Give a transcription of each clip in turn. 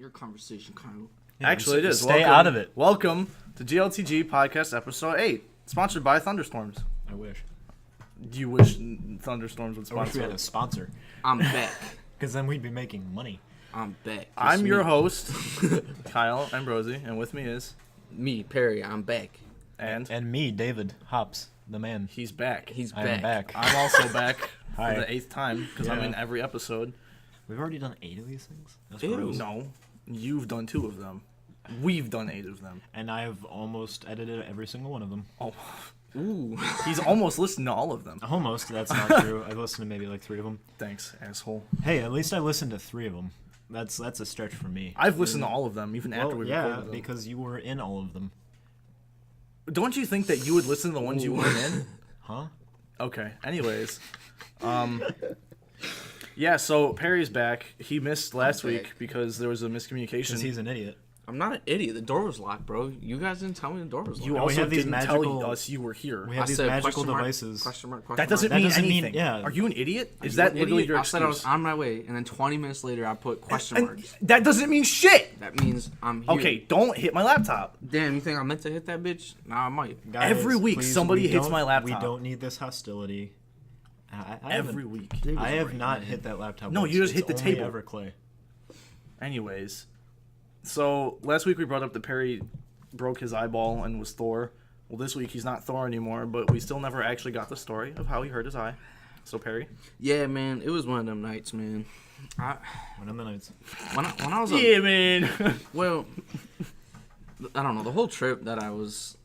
your conversation, Kyle. Yeah, actually, it is. Stay out of it. Welcome to GLTG Podcast Episode 8, sponsored by Thunderstorms. I wish. Do you wish Thunderstorms would I wish we sponsor? had a sponsor. I'm back. Because then we'd be making money. I'm back. I'm your host, Kyle Ambrosi, and with me is... Me, Perry. I'm back. And me, David Hops, the man. he's back. He's I am back. I'm also back Hi. for the 8th time, because I'm Yeah. in every episode. We've already done 8 of these things? That's Ew. gross. No, you've done 2 of them. We've done 8 of them. And I have almost edited every single one of them. Oh, Ooh. he's almost listened to all of them. Almost. That's not true. I've listened to maybe like 3 of them. Thanks, asshole. Hey, at least I listened to 3 of them. That's a stretch for me. I've listened to all of them, even after we yeah, recorded them. because you were in all of them. Don't you think that you would listen to the ones you weren't in? Huh? Okay. Anyways, yeah. So Perry's back. He missed last week back. because there was a Because miscommunication. he's an idiot. I'm not an idiot. The door was locked, bro. You guys didn't tell me the door was locked. You we also have these didn't magical- tell us you were here. We have these magical devices. Question mark, That doesn't That mean doesn't mean- anything. yeah. Are you an idiot? Is You that an literally idiot? your I excuse? said I was on my way, and then 20 minutes later, I put question And marks. that doesn't mean shit. That means I'm here. Okay, don't hit my laptop. Damn, you think I meant to hit that bitch? Nah, I might. Guys, Every week please, somebody we hits don't- my laptop. We don't need this hostility. I Every haven't- week. It was I have great, not man. hit that laptop. No, once. you just It's hit the only table. Ever Clay. Anyways, so last week we brought up that Perry broke his eyeball and was Thor. Well, this week he's not Thor anymore, but we still never actually got the story of how he hurt his eye. So Perry, Yeah, man, it was one of them nights, man. One of the nights. When I was up, yeah, man. well, I don't know, the whole trip that I was.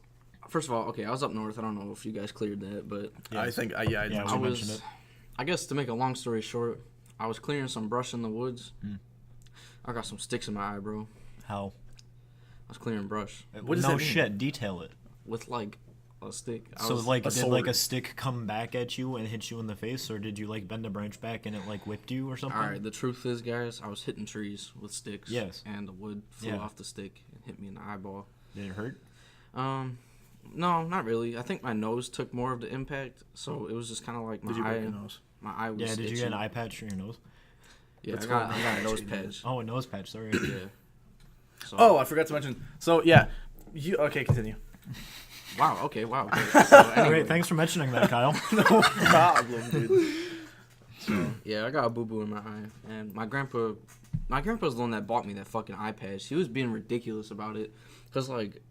First of all, okay, I was up north. I don't know if you guys cleared that, but I think, yeah, Yeah, I we mentioned was. it. I guess to make a long story short, I was clearing some brush in the woods. I got some sticks in my eye, bro. How? I was clearing brush What does no that mean? shit. Detail it. with like a stick. So like, a did like sword. a stick come back at you and hit you in the face, or did you like bend a branch back and it like whipped you or something? All right, the truth is, guys, I was hitting trees with sticks. Yes. And the wood flew Yeah. off the stick and hit me in the eyeball. Did it hurt? No, not really. I think my nose took more of the impact, so it was just kind of like my Did you break eye. your nose? My eye was. Yeah. Did you itchy. get an eye patch in your nose? Yeah, It's I got called a an eye nose patch, patch. Oh, a nose patch. Sorry. Yeah. So, Oh, I forgot to mention. So yeah, okay, continue. wow. Okay. Wow. Great. So, anyway, Great. Thanks for mentioning that, Kyle. No problem, dude. Yeah, I got a boo boo in my eye, and my grandpa's the one that bought me that fucking eye patch. He was being ridiculous about it, cause like,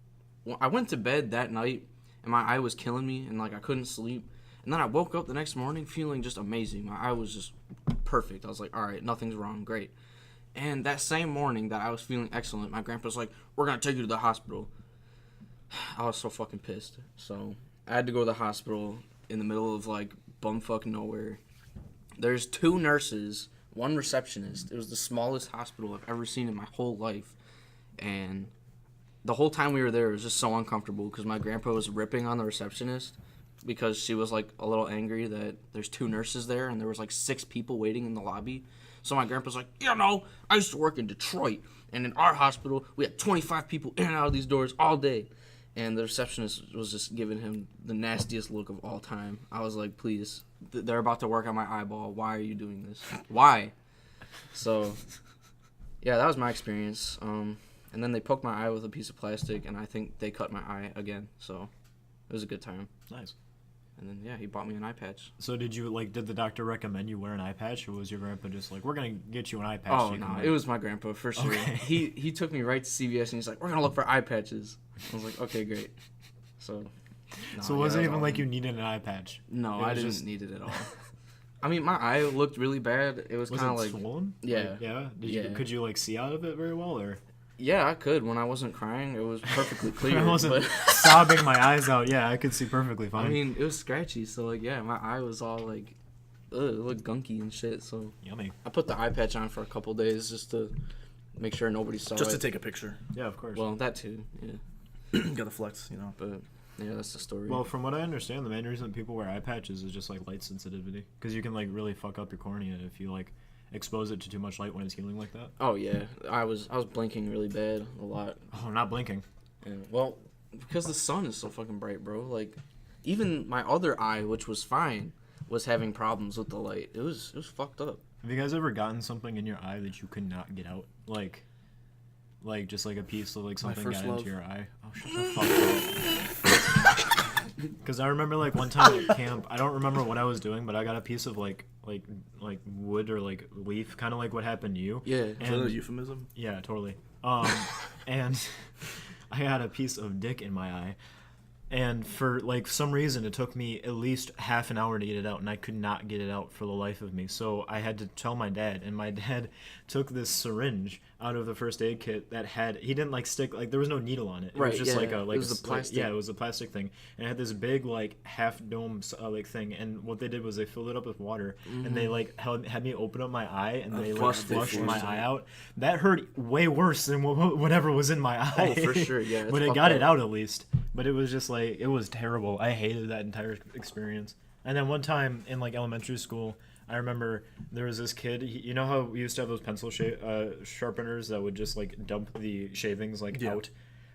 I went to bed that night, and my eye was killing me, and like I couldn't sleep, and then I woke up the next morning feeling just amazing. My eye was just perfect. I was like, all right, nothing's wrong, great. And that same morning that I was feeling excellent, my grandpa's like, we're gonna take you to the hospital. I was so fucking pissed. So I had to go to the hospital in the middle of like bumfuck nowhere. There's 2 nurses, 1 receptionist. It was the smallest hospital I've ever seen in my whole life. And the whole time we were there, it was just so uncomfortable because my grandpa was ripping on the receptionist because she was like a little angry that there's 2 nurses there and there was like 6 people waiting in the lobby. So my grandpa's like, I used to work in Detroit, and in our hospital, we had 25 people in and out of these doors all day. And the receptionist was just giving him the nastiest look of all time. I was like, please, they're about to work on my eyeball. Why are you doing this? Why? So, yeah, that was my experience. And then they poked my eye with a piece of plastic, and I think they cut my eye again. So, it was a good time. Nice. And then, yeah, he bought me an eye patch. So did the doctor recommend you wear an eye patch, or was your grandpa just like, we're gonna get you an eye patch? Oh, so you no, can wear it was my grandpa, for sure. Okay. He took me right to CVS, and he's like, we're going to look for eye patches. I was like, okay, great. So, no, So it yeah, wasn't that even was like awesome. you needed an eye patch. No, It I was didn't just- need it at all. I mean, my eye looked really bad. It was Was kind it of like, swollen? Yeah. Like, yeah. Yeah. Could you like see out of it very well, or? yeah, I could. When I wasn't crying, it was perfectly clear. I wasn't but, sobbing my eyes out. Yeah, I could see perfectly fine. I mean, it was scratchy. So, like, yeah, my eye was all, like, it looked gunky and shit. So, Yummy. I put the eye patch on for a couple days just to make sure nobody saw Just it. to take a picture. Yeah, of course. Well, that too, yeah. Gotta flex, you know. But, yeah, that's the story. Well, from what I understand, the main reason people wear eye patches is just like light sensitivity, because you can like really fuck up your cornea if you like expose it to too much light when it's healing like that. Oh, yeah. I was blinking really bad a lot. Oh, not blinking. And, well, because the sun is so fucking bright, bro. Like, even my other eye, which was fine, was having problems with the light. It was fucked up. Have you guys ever gotten something in your eye that you could not get out? Like, Like just like a piece of like something first got love. into your eye. Oh, shut the fuck up. Because I remember like one time at camp, I don't remember what I was doing, but I got a piece of like wood or like leaf, kind of like what happened to you. Yeah. Is that a euphemism? Yeah, totally. And I had a piece of dick in my eye. And for like some reason, it took me at least half an hour to get it out, and I could not get it out for the life of me. So I had to tell my dad, and my dad took this syringe out of the first aid kit that he didn't like stick, like there was no needle on it. It Right, was just yeah, like a it was the plastic. yeah, it was a plastic thing, and it had this big like half dome like thing. And what they did was they filled it up with water, and they like had me open up my eye, and they like flushed my eye out. That hurt way worse than whatever was in my eye. Oh, for sure, yeah. But it got it out at least. But it was just like, it was terrible. I hated that entire experience. And then one time in like elementary school, I remember there was this kid. You know how we used to have those pencil sharpeners that would just like dump the shavings like out?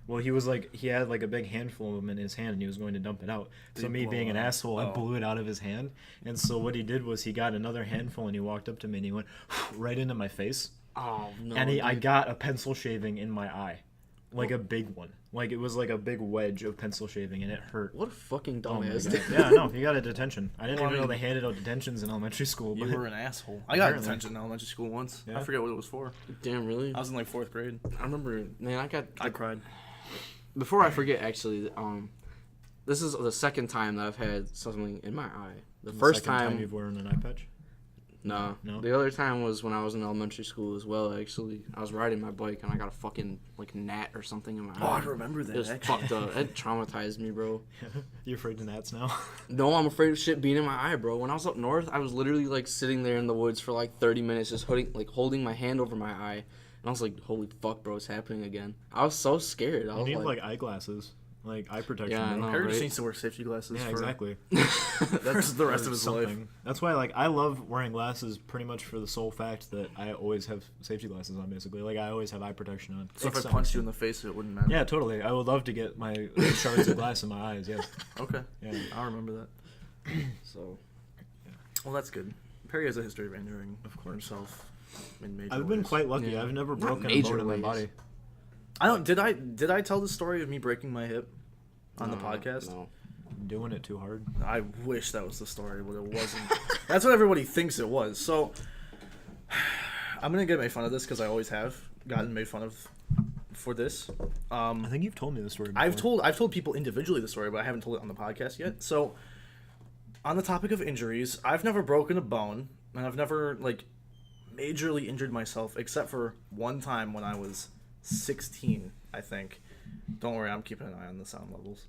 Well, he had like a big handful of them in his hand, and he was going to dump it out. So me being an asshole, I blew it out of his hand. And so what he did was he got another handful, and he walked up to me, and he went right into my face. Oh no. And I got a pencil shaving in my eye. Like a big one. Like it was like a big wedge of pencil shaving, and it hurt. What a fucking Oh my dumbass. God. Yeah, no, he got a detention. I didn't even know they handed out detentions in elementary school. You But were an asshole. I got Apparently. detention in elementary school once. Yeah. I forget what it was for. Damn, really? I was in like 4th grade. I remember, man, I cried. before I forget, actually, this is the second time that I've had something in my eye. The first second time you've worn an eye patch. No. No? The other time was when I was in elementary school as well, actually. I was riding my bike and I got a fucking, like, gnat or something in my Oh, eye. I remember that. It was Actually. fucked up. It traumatized me, bro. You afraid of gnats now? No, I'm afraid of shit being in my eye, bro. When I was up north, I was literally, like, sitting there in the woods for, like, 30 minutes just holding my hand over my eye. And I was like, holy fuck, bro, it's happening again. I was so scared. I You was need like eyeglasses. Like eye protection. Yeah, I bro. know. Harry just right? needs to wear safety glasses Yeah, for exactly. that's the rest of his life. Something. That's why, like, I love wearing glasses pretty much for the sole fact that I always have safety glasses on, basically. Like, I always have eye protection on. So if I punched you in the face, it wouldn't matter. Yeah, totally. I would love to get my shards of glass in my eyes, yeah. Okay. Yeah. I'll remember that. So, Well, that's good. Perry has a history of injuring himself in major I've been ways. quite lucky. Yeah. I've never Not broken a major bone in my ways. body. I don't. Did I tell the story of me breaking my hip on the no, podcast? No. Doing it too hard. I wish that was the story, but it wasn't. That's what everybody thinks it was. So I'm gonna get made fun of this because I always have gotten made fun of for this. I think you've told me this story before. I've told people individually the story, but I haven't told it on the podcast yet. So on the topic of injuries, I've never broken a bone, and I've never like majorly injured myself except for one time when I was 16, I think. Don't worry, I'm keeping an eye on the sound levels.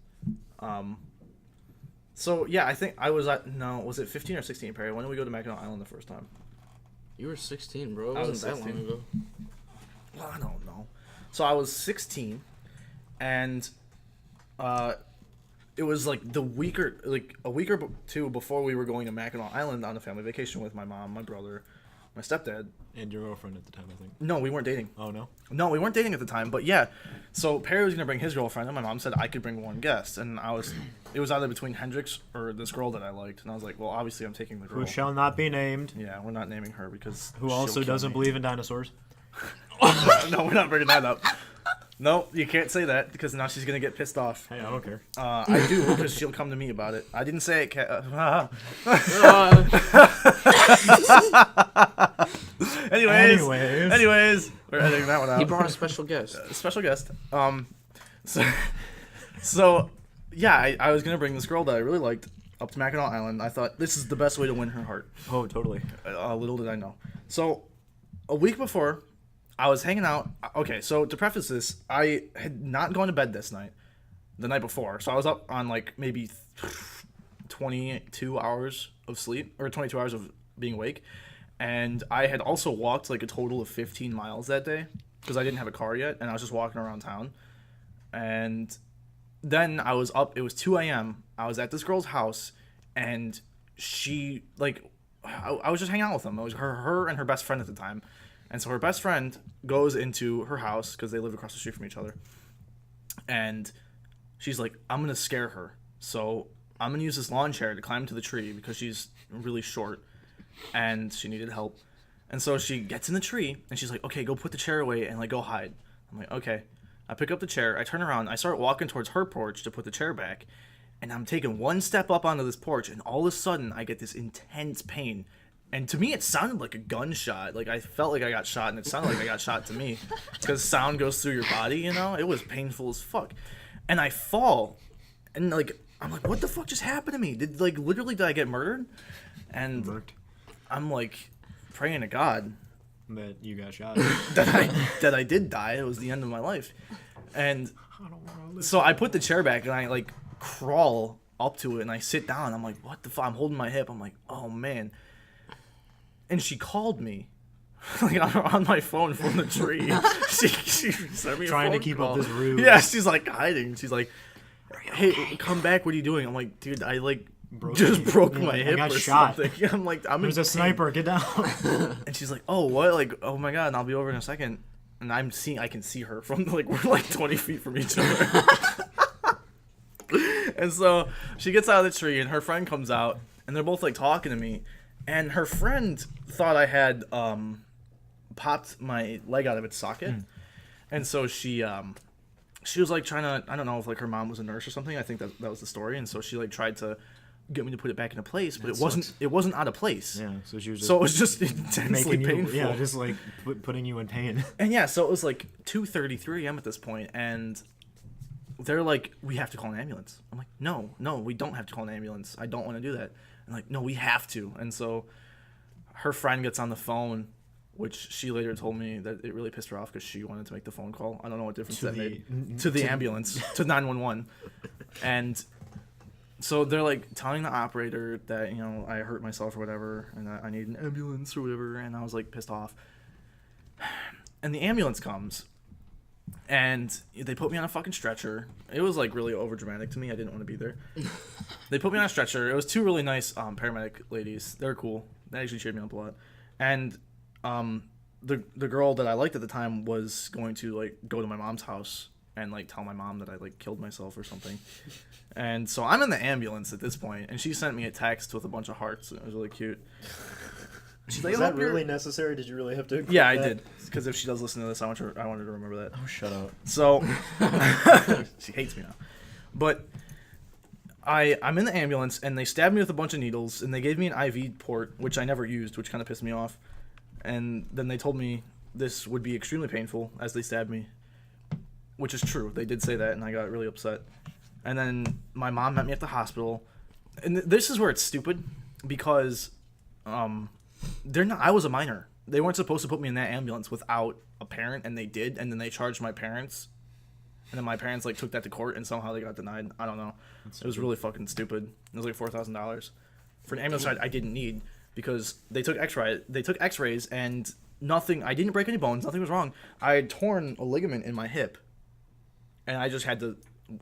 So yeah, I think I was was it 15 or 16, Perry? When did we go to Mackinac Island the first time? You were 16, bro. It I was wasn't that 16. long ago. Well, I don't know. So I was 16, and it was like a week or two before we were going to Mackinac Island on a family vacation with my mom, my brother, my stepdad. And your girlfriend at the time, I think. No, we weren't dating. Oh, no? No, we weren't dating at the time, but yeah. So Perry was gonna bring his girlfriend, and my mom said I could bring one guest, and it was either between Hendrix or this girl that I liked, and I was like, well, obviously I'm taking the girl. Who shall not be named. Yeah, we're not naming her because Who she'll also kill doesn't me. believe in dinosaurs. No, we're not bringing that up. No, you can't say that because now she's gonna get pissed off. Hey, I don't care. I do because she'll come to me about it. I didn't say it. Anyways, we're editing that one out. He brought a special guest. Special guest. So yeah, I was gonna bring this girl that I really liked up to Mackinac Island. I thought this is the best way to win her heart. Oh, totally. Little did I know. So a week before, I was hanging out. Okay, so to preface this, I had not gone to bed this night, the night before. So I was up on like maybe 22 hours of sleep, or 22 hours of being awake. And I had also walked like a total of 15 miles that day because I didn't have a car yet, and I was just walking around town. And then I was up. It was 2 a.m. I was at this girl's house, and she like I was just hanging out with them. It was her and her best friend at the time. And so her best friend goes into her house because they live across the street from each other. And she's like, I'm going to scare her. So I'm going to use this lawn chair to climb to the tree because she's really short and she needed help. And so she gets in the tree and she's like, okay, go put the chair away and like go hide. I'm like, okay. I pick up the chair. I turn around. I start walking towards her porch to put the chair back. And I'm taking one step up onto this porch. And all of a sudden, I get this intense pain. And to me, it sounded like a gunshot. Like, I felt like I got shot, and it sounded like I got shot to me. Because sound goes through your body, you know? It was painful as fuck. And I fall. And, like, I'm like, what the fuck just happened to me? Literally, did I get murdered? And I'm, like, praying to God that you got shot. that I did die. It was the end of my life. And so I put the chair back, and I, like, crawl up to it, and I sit down. I'm like, what the fuck? I'm holding my hip. I'm like, oh, man. And she called me. Like, on my phone from the tree. she sent me trying a phone to keep call. up this ruse. Yeah, she's, like, hiding. She's like, hey, come back. What are you doing? I'm like, dude, I, like, broke my hip got or shot. something. I'm like, There's a sniper. Get down. And she's like, oh, what? Like, oh, my God, and I'll be over in a second. And I can see her from, like, we're, like, 20 feet from each other. And so she gets out of the tree, and her friend comes out, and they're both, like, talking to me. And her friend thought I had popped my leg out of its socket. And so she was, like, trying to, I don't know if, like, her mom was a nurse or something. I think that was the story. And so she, like, tried to get me to put it back into place, but it wasn't out of place. Yeah, so she was just so it was just intensely painful. Yeah, just, like, putting you in pain. And yeah, so it was, like, 2:33 a.m. at this point, and they're like, we have to call an ambulance. I'm like, no, we don't have to call an ambulance. I don't want to do that. And like, no, we have to. And so her friend gets on the phone, which she later told me that it really pissed her off because she wanted to make the phone call. I don't know what difference that made. To the ambulance, to 911. And so they're like telling the operator that, you know, I hurt myself or whatever, and I need an ambulance or whatever. And I was like pissed off. And the ambulance comes. And they put me on a fucking stretcher. It was, like, really overdramatic to me. I didn't want to be there. They put me on a stretcher. It was two really nice paramedic ladies. They were cool. They actually cheered me up a lot. And the girl that I liked at the time was going to, like, go to my mom's house and, like, tell my mom that I, like, killed myself or something. And so I'm in the ambulance at this point, and she sent me a text with a bunch of hearts. It was really cute. She's like, is that really necessary? Did you really have to? Yeah, I did. Because if she does listen to this, I want her to remember that. Oh, shut up. So she hates me now. But I'm in the ambulance, and they stabbed me with a bunch of needles, and they gave me an IV port, which I never used, which kind of pissed me off. And then they told me this would be extremely painful as they stabbed me, which is true. They did say that, and I got really upset. And then my mom met me at the hospital, and this is where it's stupid because they're not. I was a minor. They weren't supposed to put me in that ambulance without a parent, and they did. And then they charged my parents, and then my parents like took that to court, and somehow they got denied. I don't know. It was really fucking stupid. It was like $4,000 for an ambulance ride I didn't need because they took X-rays, and nothing. I didn't break any bones. Nothing was wrong. I had torn a ligament in my hip, and I just had to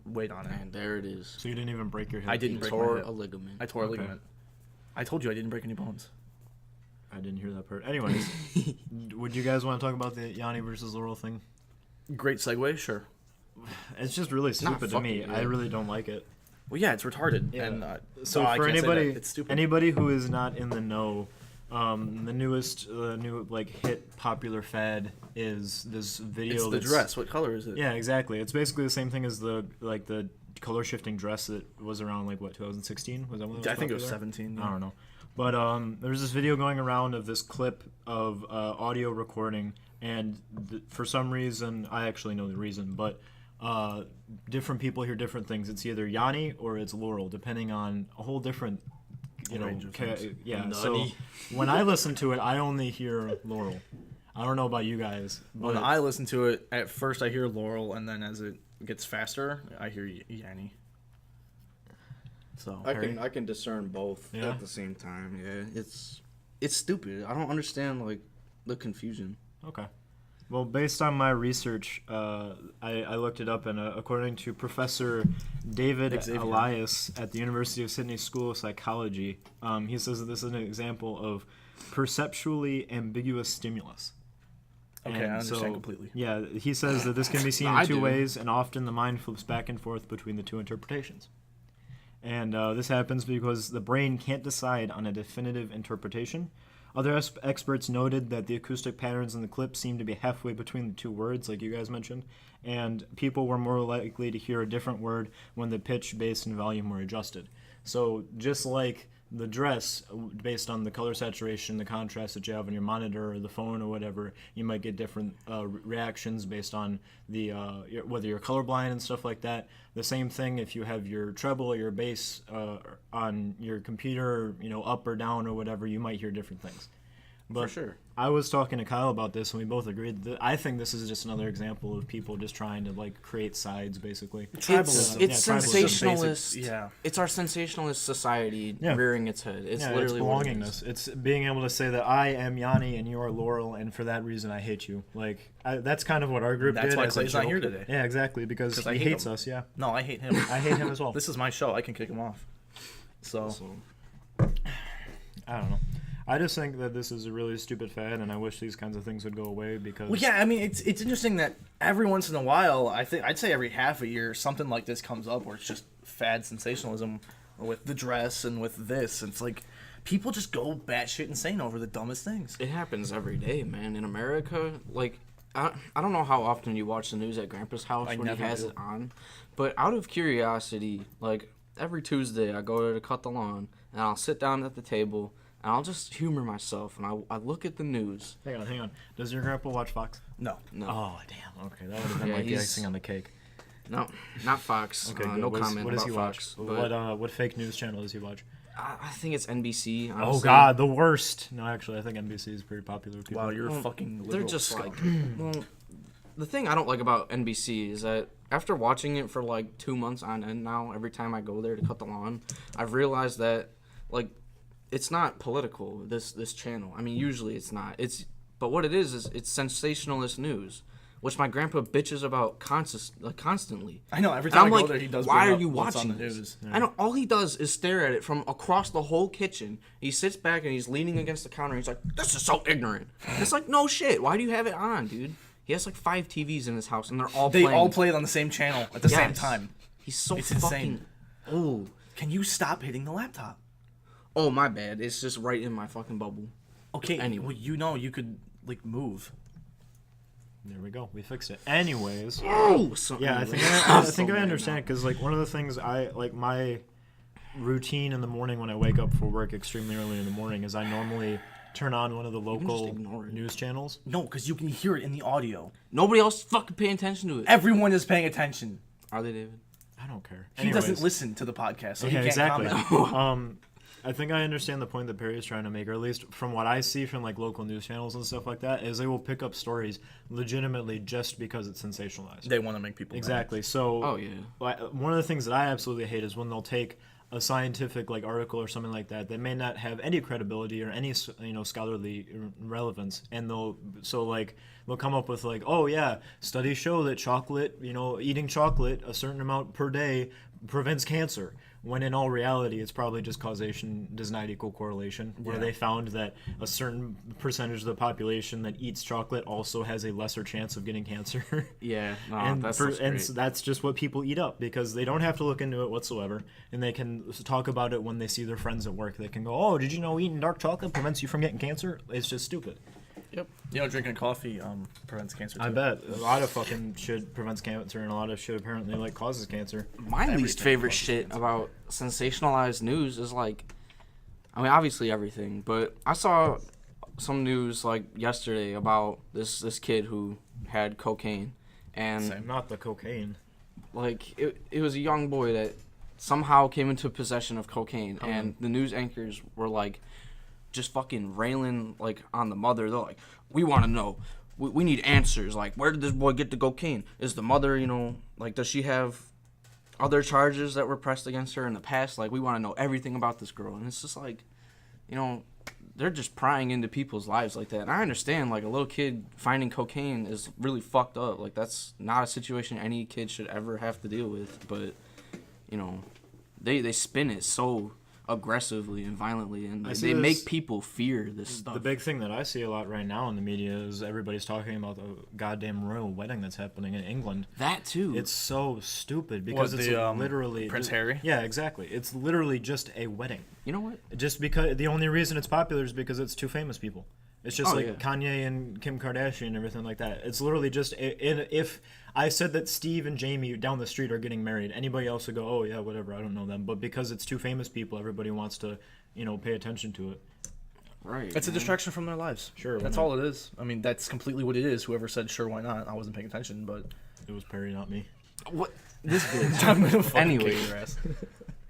wait on it. And there it is. So you didn't even break your hip? I didn't break tore my hip. a ligament. I tore a ligament. I told you I didn't break any bones. I didn't hear that part. Anyways, would you guys want to talk about the Yanni versus Laurel thing? Great segue, sure. It's just really stupid to me. I really don't like it. Well, yeah, it's retarded. Yeah. And, so I for can't say anybody, that. It's stupid. anybody who is not in the know, the new like hit popular fad is this video. It's the dress. What color is it? Yeah, exactly. It's basically the same thing as the color shifting dress that was around 2016. Was that when it was I think it was popular? 17. Yeah. I don't know. But there's this video going around of this clip of audio recording, and for some reason, I actually know the reason, but different people hear different things. It's either Yanni or it's Laurel, depending on a whole different, range of things. Yeah. So when I listen to it, I only hear Laurel. I don't know about you guys. When I listen to it, at first I hear Laurel, and then as it gets faster, I hear Yanni. So I can discern both at the same time. Yeah, it's stupid. I don't understand the confusion. Okay. Well, based on my research, I looked it up, and according to Professor David Elias at the University of Sydney School of Psychology, he says that this is an example of perceptually ambiguous stimulus. Okay, I understand completely. Yeah, he says that this can be seen in two ways, and often the mind flips back and forth between the two interpretations. And this happens because the brain can't decide on a definitive interpretation. Other experts noted that the acoustic patterns in the clip seemed to be halfway between the two words, like you guys mentioned, and people were more likely to hear a different word when the pitch, bass, and volume were adjusted. So just like the dress, based on the color saturation, the contrast that you have on your monitor or the phone or whatever, you might get different reactions based on the whether you're colorblind and stuff like that. The same thing if you have your treble or your bass on your computer, up or down or whatever, you might hear different things. But For sure. I was talking to Kyle about this, and we both agreed that I think this is just another example of people just trying to create sides, basically. It's sensationalist. Yeah. It's our sensationalist society rearing its head. It's literally it's what it belongingness. is. It's being able to say that I am Yanni and you are Laurel, and for that reason I hate you. That's kind of what our group did. That's why as a Clay's not joke. here today. Yeah, exactly, because he hate hates him. us. Yeah, No, I hate him. I hate him as well. This is my show. I can kick him off. So I don't know. I just think that this is a really stupid fad, and I wish these kinds of things would go away because. Well, yeah, I mean, it's interesting that every once in a while, I'd say every half a year, something like this comes up where it's just fad sensationalism with the dress and with this. It's like people just go batshit insane over the dumbest things. It happens every day, man. In America, I don't know how often you watch the news at Grandpa's house when he has it on, but out of curiosity, every Tuesday I go there to cut the lawn, and I'll sit down at the table. And I'll just humor myself, and I look at the news. Hang on. Does your grandpa watch Fox? No. Oh, damn. Okay, that would have been the icing on the cake. No, not Fox. Okay, no comment what does about he Fox. watch? But What fake news channel does he watch? I think it's NBC. Oh Honestly. God, the worst. No, actually, I think NBC is pretty popular with people. Wow, you're a fucking liberal. They're just scum. well, the thing I don't like about NBC is that after watching it for 2 months on end now, every time I go there to cut the lawn, I've realized that it's not political, this channel. I mean, usually it's not. But what it is it's sensationalist news, which my grandpa bitches about constantly. I know, every And time I'm I go there, he does why bring are up you what's watching on the this? news. I know, all he does is stare at it from across the whole kitchen. He sits back and he's leaning against the counter. And he's like, this is so ignorant. It's like, no shit. Why do you have it on, dude? He has 5 TVs in his house, and they're all They playing. all play it on the same channel at the same time. He's so It's fucking... insane. Oh. Can you stop hitting the laptop? Oh, my bad. It's just right in my fucking bubble. Okay, Anyway. well, you could, move. There we go. We fixed it. Anyways. Oh! So, Yeah, I anyway. think I'm I so think I mad understand because one of the things my routine in the morning when I wake up for work extremely early in the morning is I normally turn on one of the can just local ignore it. news channels. No, because you can hear it in the audio. Nobody else fucking paying attention to it. Everyone is paying attention. Are they, David? I don't care. He doesn't listen to the podcast, so Yeah, he can't exactly. comment. I think I understand the point that Perry is trying to make, or at least from what I see from local news channels and stuff like that, is they will pick up stories legitimately just because it's sensationalized. They want to make people Exactly. So, Oh, yeah. one of the things that I absolutely hate is when they'll take a scientific article or something like that may not have any credibility or any scholarly relevance, and they'll come up with oh yeah, studies show that chocolate, eating chocolate a certain amount per day prevents cancer, when in all reality it's probably just causation does not equal correlation, where they found that a certain percentage of the population that eats chocolate also has a lesser chance of getting cancer. Yeah. No, And, that's that's just what people eat up because they don't have to look into it whatsoever, and they can talk about it when they see their friends at work. They can go, "Oh, did you know eating dark chocolate prevents you from getting cancer?" It's just stupid. Yep. Drinking coffee prevents cancer too. I bet a lot of fucking shit prevents cancer, and a lot of shit apparently causes cancer. My least favorite shit about sensationalized news is obviously everything, but I saw some news yesterday about this kid who had cocaine, and Not the cocaine. it was a young boy that somehow came into possession of cocaine, and the news anchors were just fucking railing on the mother. They're like, we want to know, we need answers. Where did this boy get the cocaine? Is the mother, does she have other charges that were pressed against her in the past? We want to know everything about this girl. And it's just they're just prying into people's lives like that. And I understand a little kid finding cocaine is really fucked up. That's not a situation any kid should ever have to deal with. But they spin it so aggressively and violently, and I see they this- make people fear this stuff. The big thing that I see a lot right now in the media is everybody's talking about the goddamn royal wedding that's happening in England. That too. It's so stupid because it's literally Prince Harry? Yeah, exactly. It's literally just a wedding. You know what? Just because the only reason it's popular is because it's two famous people. It's just Oh, like yeah. Kanye and Kim Kardashian and everything like that. It's literally just if I said that Steve and Jamie down the street are getting married, anybody else would go, "Oh yeah, whatever, I don't know them." But because it's two famous people, everybody wants to, pay attention to it. Right. It's a man. distraction from their lives. Sure, why That's not? all it is. I mean, that's completely what it is. Whoever said sure, why not? I wasn't paying attention, but It was Perry, not me. What? This bitch. I'm gonna fucking Anyway. kick your ass.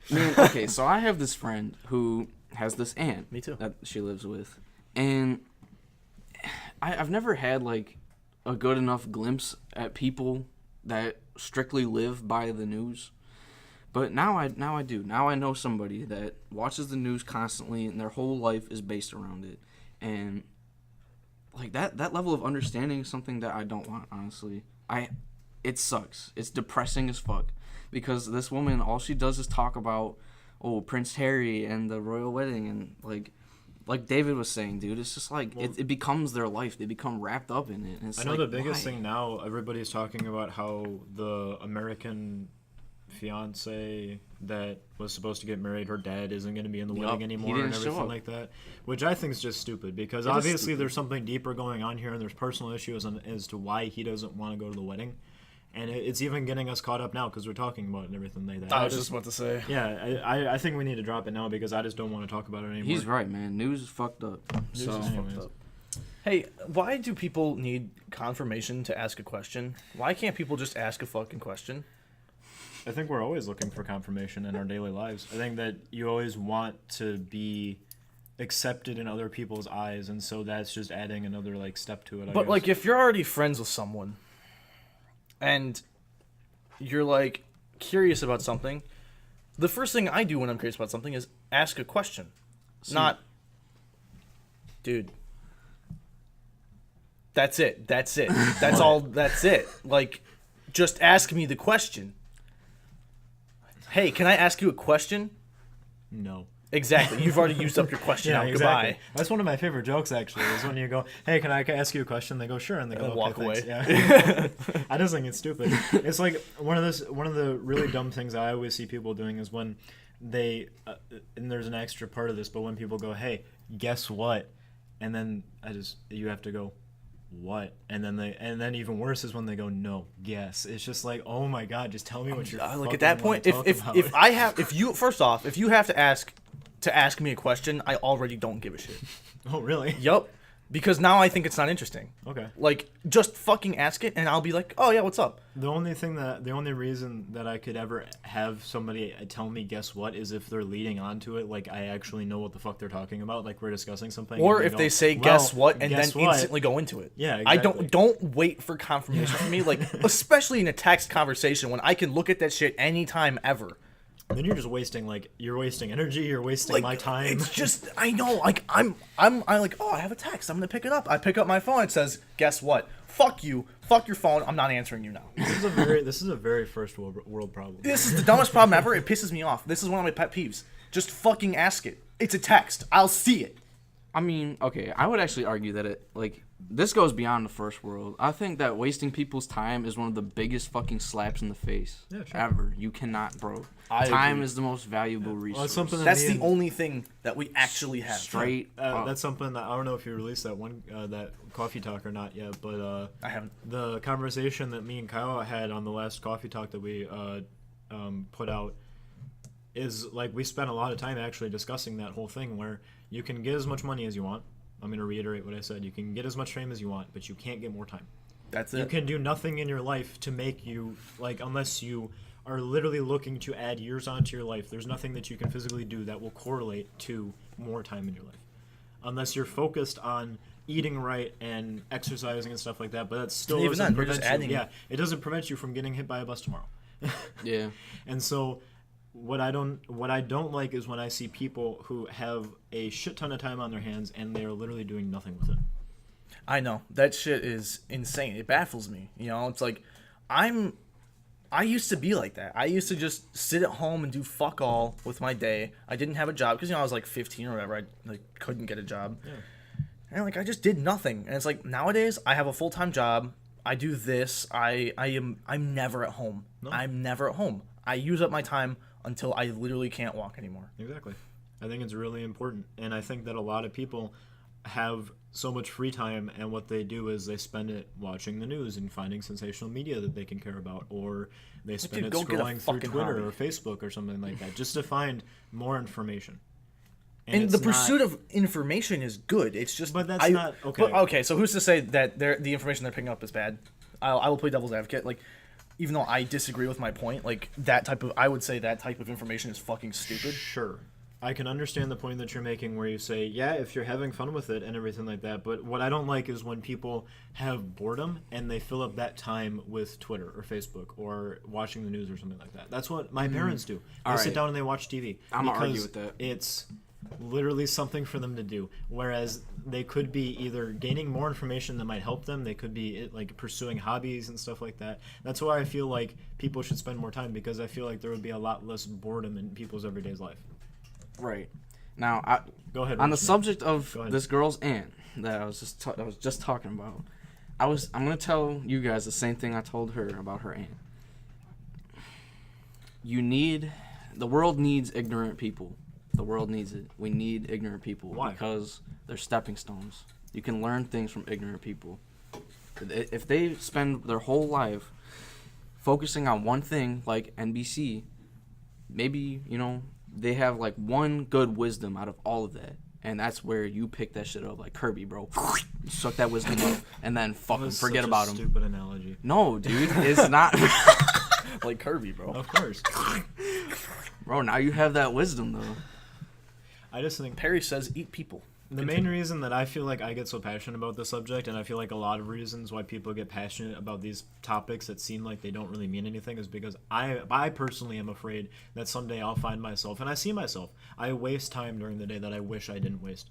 Man, okay, so I have this friend who has this aunt. Me too. That she lives with, and I've never had like a good enough glimpse at people that strictly live by the news. But now I do. Now I know somebody that watches the news constantly, and their whole life is based around it. And like that level of understanding is something that I don't want, honestly. It sucks. It's depressing as fuck, because this woman, all she does is talk about Prince Harry and the royal wedding, and like David was saying, dude, it's just like it becomes their life. They become wrapped up in it. And it's I know like, the biggest why? thing now, everybody's talking about how the American fiance that was supposed to get married, her dad isn't going to be in the Yup, wedding he anymore didn't and show everything up. like that, which I think is just stupid, because It is obviously stupid. there's something deeper going on here, and there's personal issues as to why he doesn't want to go to the wedding, and it's even getting us caught up now because we're talking about it and everything like that. I was just about to say. Yeah, I think we need to drop it now because I just don't want to talk about it anymore. He's right, man. News is fucked up. News So is anyways. fucked up. Hey, why do people need confirmation to ask a question? Why can't people just ask a fucking question? I think we're always looking for confirmation in our daily lives. I think that you always want to be accepted in other people's eyes, and so that's just adding another step to it. I But guess. like, if you're already friends with someone, and you're like curious about something, the first thing I do when I'm curious about something is ask a question, not, dude. That's it. That's it. That's all. That's it. Like, just ask me the question. Hey, can I ask you a question? no. Exactly. You've already used up your question. Yeah, Now, exactly. goodbye. That's one of my favorite jokes, actually, is when you go, "Hey, can I ask you a question?" They go, "Sure," and they go, And "Okay, walk thanks." away. Yeah. I just think it's stupid. It's like one of the really dumb things I always see people doing is when they and there's an extra part of this, but when people go, "Hey, guess what?" and then you have to go, "What?" and then even worse is when they go, "No, guess." It's just like, oh my god, just tell me what you're. Like, at that fucking point, wanna if talk if about. if you first off, if you have to ask me a question, I already don't give a shit. Oh really? Yup. Because now I think it's not interesting. Okay. Like, just fucking ask it, and I'll be like, oh yeah, what's up? The only reason that I could ever have somebody tell me guess what is if they're leading on to it, like I actually know what the fuck they're talking about, like we're discussing something. Or and if go, they say "Well, guess what, and guess then what?" instantly go into it. Yeah, I exactly. don't wait for confirmation from me, like, especially in a text conversation when I can look at that shit anytime ever. Then you're just wasting energy, you're wasting Like, my time. It's just, I know, like, I'm like, oh, I have a text, I'm gonna pick it up. I pick up my phone, it says, guess what? Fuck you, fuck your phone, I'm not answering you now. This is a very first world problem. This is the dumbest problem ever. It pisses me off. This is one of my pet peeves. Just fucking ask it. It's a text. I'll see it. I mean, okay, I would actually argue that this goes beyond the first world. I think that wasting people's time is one of the biggest fucking slaps in the face ever. You cannot, bro. I Time agree. is the most valuable resource. Well, it's something that That's me the and- only thing that we actually have. Straight up. That's something that I don't know if you released that coffee talk or not yet, but I haven't. the conversation that me and Kyle had on the last coffee talk that we put out is like we spent a lot of time actually discussing that whole thing where you can get as much money as you want. I'm going to reiterate what I said. You can get as much fame as you want, but you can't get more time. That's You it. can do nothing in your life to make you, unless you are literally looking to add years onto your life, there's nothing that you can physically do that will correlate to more time in your life. Unless you're focused on eating right and exercising and stuff like that, but that still Even doesn't then, you're prevent just you. adding- Yeah, it doesn't prevent you from getting hit by a bus tomorrow. Yeah. And so what I don't like is when I see people who have a shit ton of time on their hands and they're literally doing nothing with it. I know. That shit is insane. It baffles me. You know, it's like, I'm I used to be like that. I used to just sit at home and do fuck all with my day. I didn't have a job because I was like 15 or whatever. I like couldn't get a job. Yeah. And like I just did nothing. And it's like nowadays I have a full-time job. I do this. I'm never at home. No. I'm never at home. I use up my time until I literally can't walk anymore. Exactly. I think it's really important. And I think that a lot of people have so much free time, and what they do is they spend it watching the news and finding sensational media that they can care about, or they spend it scrolling through Twitter or Facebook or something like that just to find more information. And the pursuit of information is good. It's just, but that's not okay. But, okay, so who's to say that the information they're picking up is bad? I will play devil's advocate. Like, even though I disagree with my point, like I would say that type of information is fucking stupid. Sure. I can understand the point that you're making where you say, yeah, if you're having fun with it and everything like that, but what I don't like is when people have boredom and they fill up that time with Twitter or Facebook or watching the news or something like that. That's what my parents do. They sit down and they watch TV. I'm going to argue with that. It's literally something for them to do, whereas they could be either gaining more information that might help them, they could be like pursuing hobbies and stuff like that. That's why I feel like people should spend more time, because I feel like there would be a lot less boredom in people's everyday life. Right. Now, go ahead. On the subject of this girl's aunt that I was just talking about, I'm gonna tell you guys the same thing I told her about her aunt. The world needs ignorant people. The world needs it. We need ignorant people. Why? Because they're stepping stones. You can learn things from ignorant people. If they spend their whole life focusing on one thing, like NBC, maybe they have like one good wisdom out of all of that, and that's where you pick that shit up, like Kirby, bro. Suck that wisdom up, and then fucking forget about him. Stupid analogy. No, dude, it's not like Kirby, bro. Of course, bro. Now you have that wisdom, though. I just think Perry says, "Eat people." The main reason that I feel like I get so passionate about the subject, and I feel like a lot of reasons why people get passionate about these topics that seem like they don't really mean anything, is because I personally am afraid that someday I'll find myself, and I see myself, I waste time during the day that I wish I didn't waste.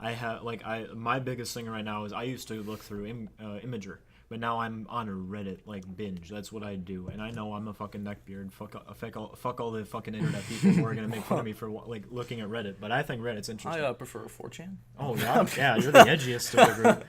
My biggest thing right now is I used to look through Imager, but now I'm on a Reddit binge. That's what I do, and I know I'm a fucking neckbeard. Fuck all the fucking internet people who are gonna make fun of me for looking at Reddit. But I think Reddit's interesting. I prefer 4chan. Oh yeah, yeah, you're the edgiest of the group.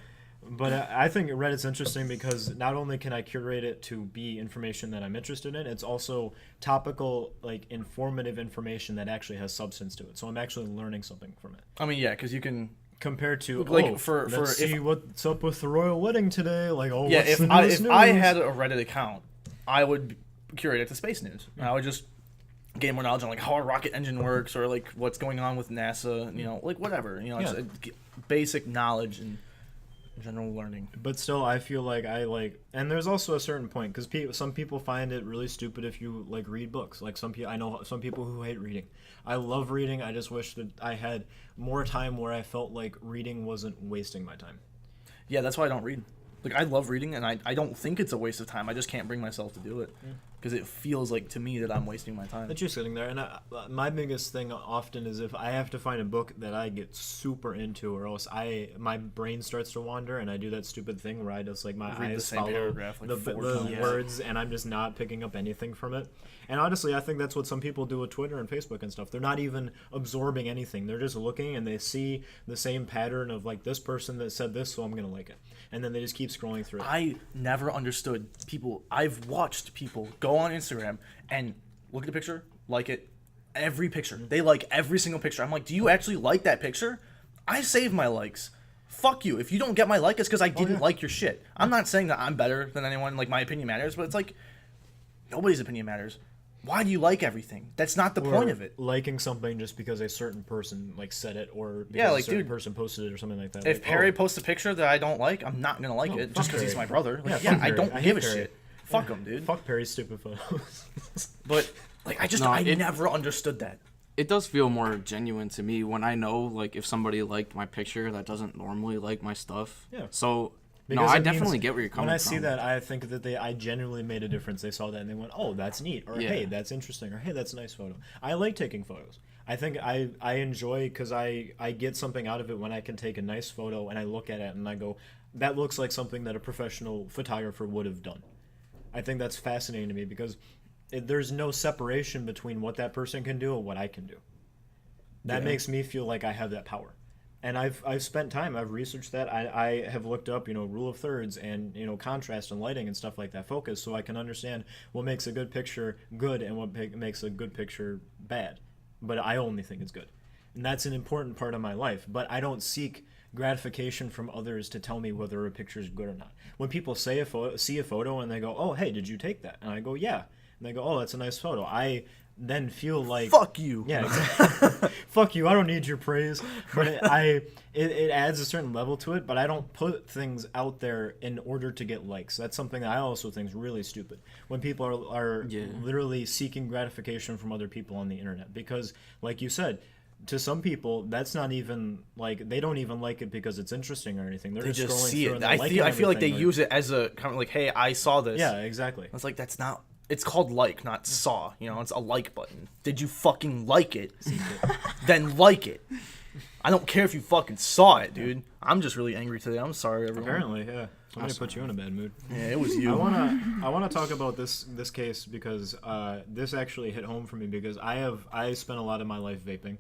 But I think Reddit's interesting because not only can I curate it to be information that I'm interested in, it's also topical, informative information that actually has substance to it. So I'm actually learning something from it. I mean, yeah, because you can. Compared to let's see what's up with the royal wedding today. If I had a Reddit account, I would curate it to space news. And I would just gain more knowledge on how a rocket engine works, or what's going on with NASA. Whatever. It's basic knowledge and general learning. But still, I feel like and there's also a certain point, because some people find it really stupid if you read books. I know some people who hate reading. I love reading. I just wish that I had more time where I felt like reading wasn't wasting my time. Yeah, that's why I don't read. I love reading, and I don't think it's a waste of time. I just can't bring myself to do it. Because it feels like to me that I'm wasting my time. That you're sitting there, and my biggest thing often is if I have to find a book that I get super into, or else my brain starts to wander, and I do that stupid thing where I just my eyes follow the words, and I'm just not picking up anything from it. And honestly, I think that's what some people do with Twitter and Facebook and stuff. They're not even absorbing anything. They're just looking, and they see the same pattern of this person that said this, so I'm gonna like it, and then they just keep scrolling through it. I never understood people. I've watched people go on Instagram and look at the picture, like it, every picture. They like every single picture. I'm like, do you actually like that picture? I save my likes. Fuck you. If you don't get my like, it's because I didn't like your shit. I'm not saying that I'm better than anyone. My opinion matters, but it's nobody's opinion matters. Why do you like everything? That's not the point of it. Liking something just because a certain person said it, or because a certain person posted it or something like that. If Perry posts a picture that I don't like, I'm not gonna like it just because he's my brother. I don't give a shit. Fuck him, dude. Fuck Perry's stupid photos. But I never understood that. It does feel more genuine to me when I know if somebody liked my picture that doesn't normally like my stuff. Yeah. So I definitely get where you're coming from. When I see that, I think that I genuinely made a difference. They saw that and they went, "Oh, that's neat," or "Hey, that's interesting," or "Hey, that's a nice photo." I like taking photos. I think I enjoy, because I get something out of it when I can take a nice photo and I look at it and I go, "That looks like something that a professional photographer would have done." I think that's fascinating to me because there's no separation between what that person can do and what I can do. That makes me feel like I have that power. And I've spent time, I've researched that. I have looked up, rule of thirds and, contrast and lighting and stuff like that, focus, so I can understand what makes a good picture good and what makes a good picture bad. But I only think it's good. And that's an important part of my life. But I don't seek gratification from others to tell me whether a picture is good or not. When people see a photo and they go, "Oh, hey, did you take that?" And I go, "Yeah." And they go, "Oh, that's a nice photo." I then feel like, fuck you. Yeah, exactly. Fuck you. I don't need your praise. But it adds a certain level to it. But I don't put things out there in order to get likes. That's something that I also think is really stupid. When people are literally seeking gratification from other people on the internet, because, like you said, to some people, that's not even like they don't even like it because it's interesting or anything. They're just scrolling see through it. and I feel like they use it as a kind of like, hey, I saw this. Yeah, exactly. It's like that's not. It's called like, not saw. It's a like button. Did you fucking like it? Then like it. I don't care if you fucking saw it, dude. I'm just really angry today. I'm sorry, everyone. Apparently, yeah. Somebody put you in a bad mood. Yeah, it was you. I wanna talk about this case because this actually hit home for me because I spent a lot of my life vaping.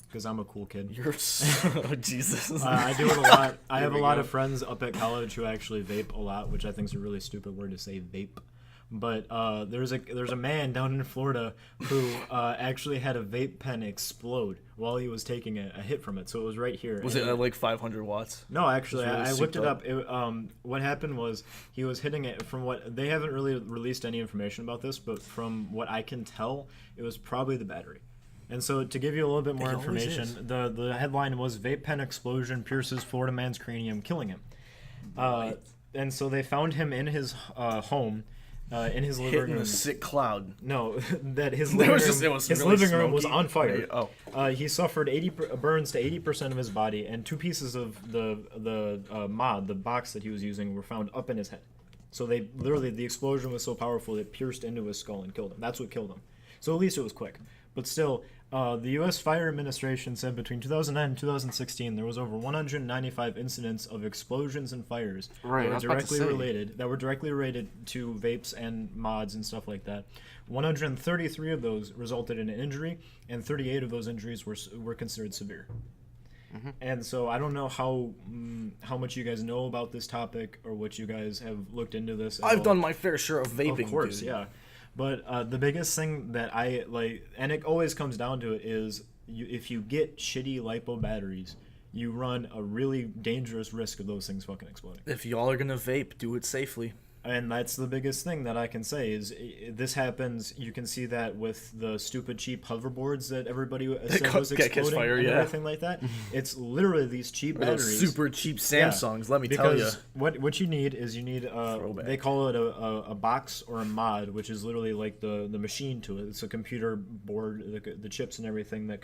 Because I'm a cool kid. You're so Jesus. I do it a lot. I have a lot of friends up at college who actually vape a lot, which I think is a really stupid word to say, vape. But there's a man down in Florida who actually had a vape pen explode while he was taking a hit from it. So it was right here. Was it at like 500 watts? No, actually, really I looked it up. up. What happened was he was hitting it from what they haven't really released any information about this, but from what I can tell, it was probably the battery. And so to give you a little bit more information, the headline was "Vape Pen Explosion Pierces Florida Man's Cranium, Killing Him." And so they found him in his home, in his living room. Hitting a sick cloud. No, that his living room was on fire. He suffered burns to 80% of his body, and 2 pieces of the mod, the box that he was using, were found up in his head. So the explosion was so powerful it pierced into his skull and killed him. That's what killed him. So at least it was quick. But still, the U.S. Fire Administration said between 2009 and 2016 there was over 195 incidents of explosions and fires that were directly related to vapes and mods and stuff like that. 133 of those resulted in an injury, and 38 of those injuries were considered severe. Mm-hmm. And so I don't know how much you guys know about this topic or what you guys have looked into this. I've done my fair share of vaping. Of course, dude. yeah. But the biggest thing that I like, and it always comes down to it, is if you get shitty LiPo batteries, you run a really dangerous risk of those things fucking exploding. If y'all are gonna vape, do it safely. And that's the biggest thing that I can say is this happens. You can see that with the stupid cheap hoverboards that everybody said was exploding fire, and everything like that. It's literally these cheap batteries, super cheap Samsungs. Let me tell you. What you need is they call it a box or a mod, which is literally like the machine to it. It's a computer board, the chips and everything that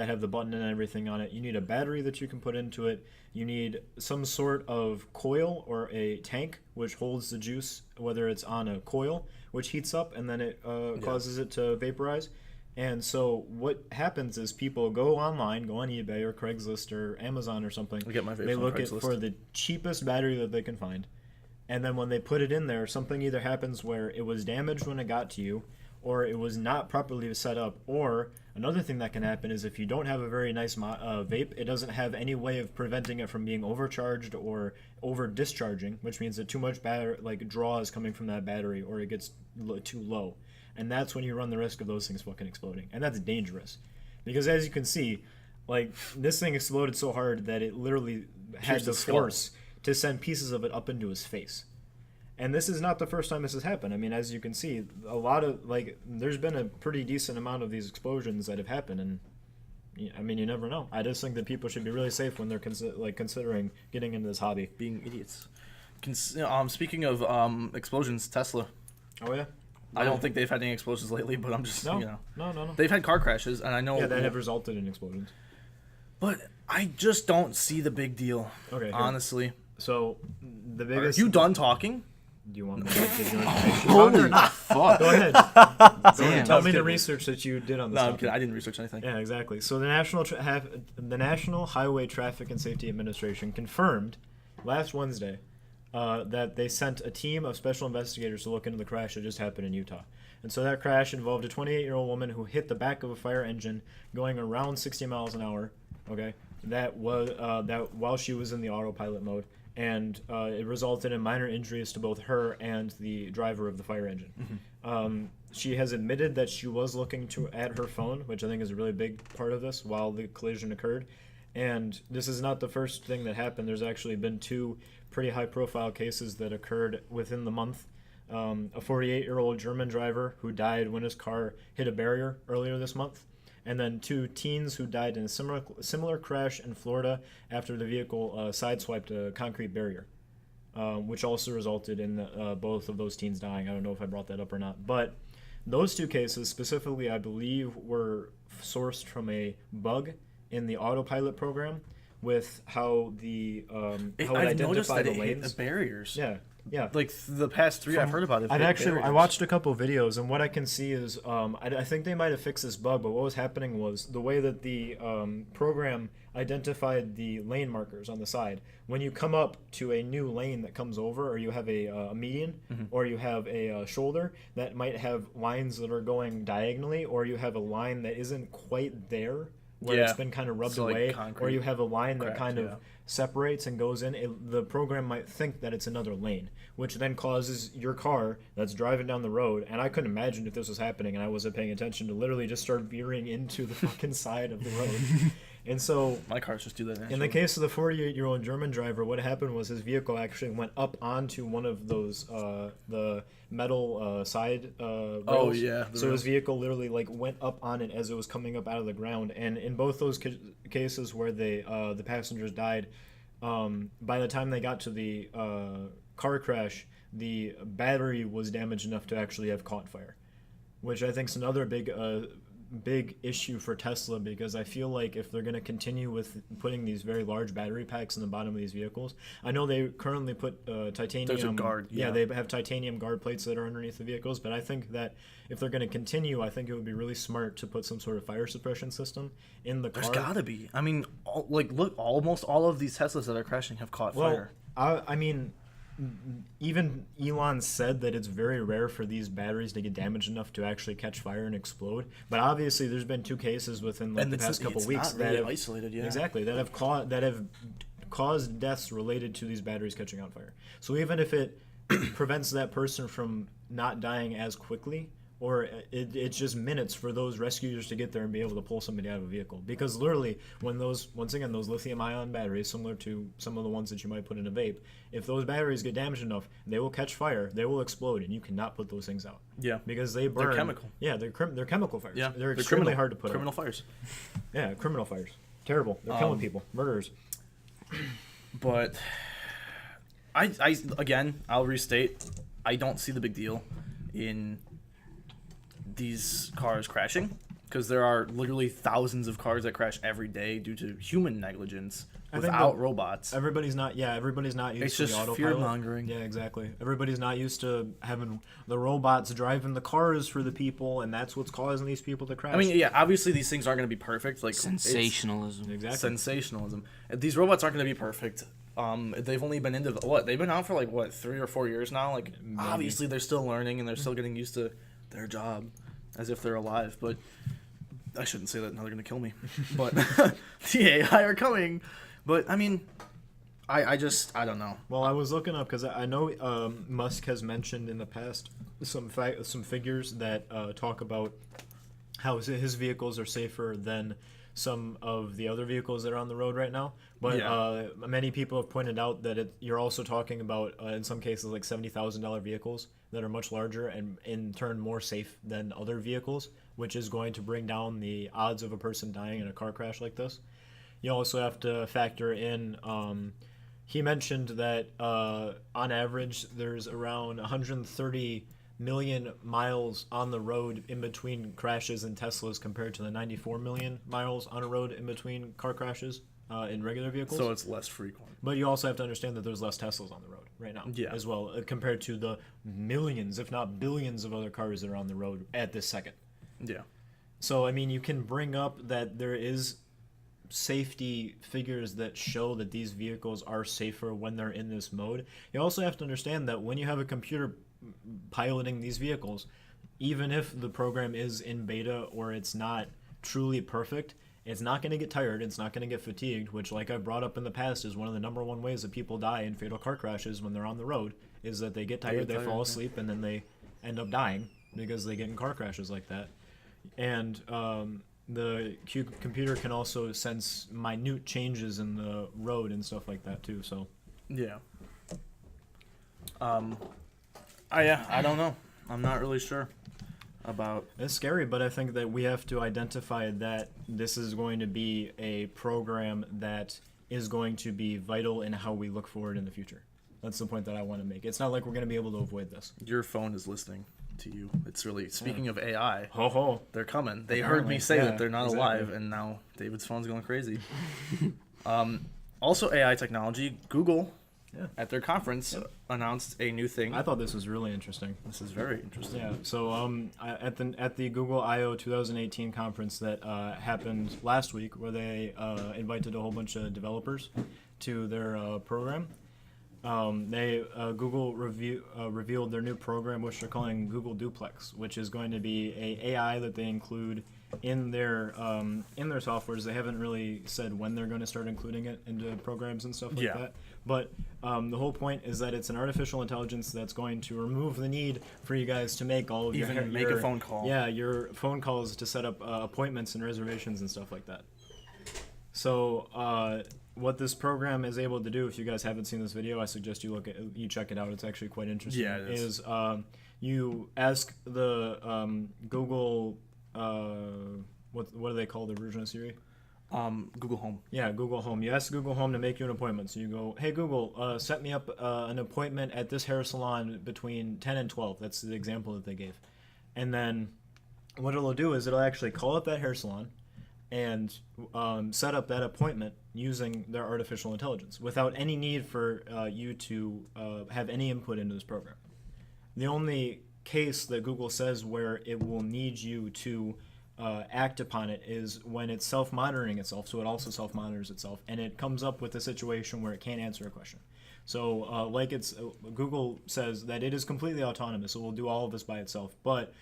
have the button and everything on it. You need a battery that you can put into it. You need some sort of coil or a tank which holds the juice, whether it's on a coil, which heats up and then it causes it to vaporize. And so what happens is people go online, go on eBay or Craigslist or Amazon or something. They look for the cheapest battery that they can find. And then when they put it in there, something either happens where it was damaged when it got to you, or it was not properly set up, or another thing that can happen is if you don't have a very nice vape, it doesn't have any way of preventing it from being overcharged or over discharging, which means that too much draw is coming from that battery, or it gets too low. And that's when you run the risk of those things fucking exploding. And that's dangerous. Because as you can see, this thing exploded so hard that it literally had the force to send pieces of it up into his face. And this is not the first time this has happened. I mean, as you can see, a lot of there's been a pretty decent amount of these explosions that have happened, and I mean, you never know. I just think that people should be really safe when they're considering getting into this hobby. Being idiots. Speaking of explosions, Tesla. Oh yeah. I don't think they've had any explosions lately, but I'm just No. They've had car crashes, and I know that have resulted in explosions. But I just don't see the big deal. Okay. Honestly. So the biggest. Are you done talking? Do you want me to give you information? Holy fuck! Go ahead. Damn. Tell me the research that you did on this. No, I'm kidding. I didn't research anything. Yeah, exactly. So the National Highway Traffic and Safety Administration confirmed last Wednesday that they sent a team of special investigators to look into the crash that just happened in Utah. And so that crash involved a 28-year-old woman who hit the back of a fire engine going around 60 miles an hour. Okay, that was that while she was in the autopilot mode, and it resulted in minor injuries to both her and the driver of the fire engine. She has admitted that she was looking at her phone, which I think is a really big part of this, while the collision occurred. And this is not the first thing that happened. There's actually been 2 pretty high-profile cases that occurred within the month. A 48-year-old German driver who died when his car hit a barrier earlier this month, and then 2 teens who died in a similar crash in Florida after the vehicle sideswiped a concrete barrier, which also resulted in both of those teens dying. I don't know if I brought that up or not, but those 2 cases specifically, I believe, were sourced from a bug in the autopilot program with how the how it identified the lanes. Hit the barriers. Yeah. Like the past 3 I've heard about it. I watched a couple of videos, and what I can see is I think they might have fixed this bug, but what was happening was the way that the program identified the lane markers on the side. When you come up to a new lane that comes over, or you have a median, or you have a shoulder that might have lines that are going diagonally, or you have a line that isn't quite there, where it's been kind of rubbed away, or you have a line that kind of separates and goes in, the program might think that it's another lane, which then causes your car that's driving down the road, and I couldn't imagine if this was happening and I wasn't paying attention, to literally just start veering into the fucking side of the road. And so my cars just do that naturally. In the case of the 48-year-old German driver, what happened was his vehicle actually went up onto one of those the metal side rails. Oh yeah. So his vehicle literally like went up on it as it was coming up out of the ground. And in both those cases where the passengers died, by the time they got to the car crash, the battery was damaged enough to actually have caught fire, which I think is another big issue for Tesla, because I feel like if they're going to continue with putting these very large battery packs in the bottom of these vehicles, I know they currently put titanium. There's a guard. Yeah, they have titanium guard plates that are underneath the vehicles, but I think that if they're going to continue, I think it would be really smart to put some sort of fire suppression system in the car. There's gotta be. I mean, look, almost all of these Teslas that are crashing have caught fire. I mean, even Elon said that it's very rare for these batteries to get damaged enough to actually catch fire and explode. But obviously, there's been 2 cases within the past couple weeks that have isolated, exactly that have caused deaths related to these batteries catching on fire. So even if it prevents that person from not dying as quickly, or it's just minutes for those rescuers to get there and be able to pull somebody out of a vehicle. Because literally, when those lithium-ion batteries, similar to some of the ones that you might put in a vape, if those batteries get damaged enough, they will catch fire, they will explode, and you cannot put those things out. Yeah. Because they burn. They're chemical. Yeah, they're chemical fires. Yeah. They're extremely hard to put criminal out. fires. Yeah, criminal fires. Terrible. They're killing people. Murderers. But I'll restate, I don't see the big deal in these cars crashing, because there are literally thousands of cars that crash every day due to human negligence without robots. Everybody's not used to the autopilot. It's just fear-mongering. Yeah, exactly. Everybody's not used to having the robots driving the cars for the people, and that's what's causing these people to crash. I mean, yeah, obviously these things aren't going to be perfect. Like sensationalism. Exactly. Sensationalism. These robots aren't going to be perfect. They've only been into they've been out for 3 or 4 years now. Like, maybe. Obviously they're still learning and they're still getting used to their job as if they're alive. But I shouldn't say that, now they're going to kill me. But the AI are coming. But I mean, I don't know. Well, I was looking up because I know Musk has mentioned in the past some figures that talk about how his vehicles are safer than some of the other vehicles that are on the road right now. But many people have pointed out that you're also talking about, in some cases, like $70,000 vehicles that are much larger and in turn more safe than other vehicles, which is going to bring down the odds of a person dying in a car crash like this. You also have to factor in, he mentioned that on average there's around 130 million miles on the road in between crashes in Teslas compared to the 94 million miles on a road in between car crashes in regular vehicles. So it's less frequent. But you also have to understand that there's less Teslas on the road right now as well, compared to the millions, if not billions, of other cars that are on the road at this second. Yeah. So, I mean, you can bring up that there is safety figures that show that these vehicles are safer when they're in this mode. You also have to understand that when you have a computer piloting these vehicles, even if the program is in beta or it's not truly perfect, it's not going to get tired, it's not going to get fatigued, which, like I've brought up in the past, is one of the number one ways that people die in fatal car crashes when they're on the road, is that they get tired, they fall asleep, and then they end up dying because they get in car crashes like that. And the computer can also sense minute changes in the road and stuff like that too. So yeah. I don't know. I'm not really sure about. It's scary, but I think that we have to identify that this is going to be a program that is going to be vital in how we look forward in the future. That's the point that I want to make. It's not like we're going to be able to avoid this. Your phone is listening to you. It's really, speaking of AI, they're coming. They heard me say that they're not alive, and now David's phone's going crazy. Also, AI technology, Google, at their conference, announced a new thing. I thought this was really interesting. This is very interesting. Yeah, so at the Google I/O 2018 conference that happened last week, where they invited a whole bunch of developers to their program, Google revealed their new program, which they're calling Google Duplex, which is going to be a AI that they include in their softwares. They haven't really said when they're going to start including it into programs and stuff like that. But the whole point is that it's an artificial intelligence that's going to remove the need for you guys to make all of make a phone call. Yeah, your phone calls to set up appointments and reservations and stuff like that. So what this program is able to do, if you guys haven't seen this video, I suggest you check it out. It's actually quite interesting. Yeah, it is. You ask the Google, what do they call the version of Siri? Google Home. Yeah, Google Home. You ask Google Home to make you an appointment. So you go, hey Google, set me up an appointment at this hair salon between 10 and 12. That's the example that they gave. And then what it'll do is it'll actually call up that hair salon and set up that appointment using their artificial intelligence without any need for you to have any input into this program. The only case that Google says where it will need you to act upon it is when it's self-monitoring itself, so it also self-monitors itself, and it comes up with a situation where it can't answer a question. So Google says that it is completely autonomous, so it will do all of this by itself, but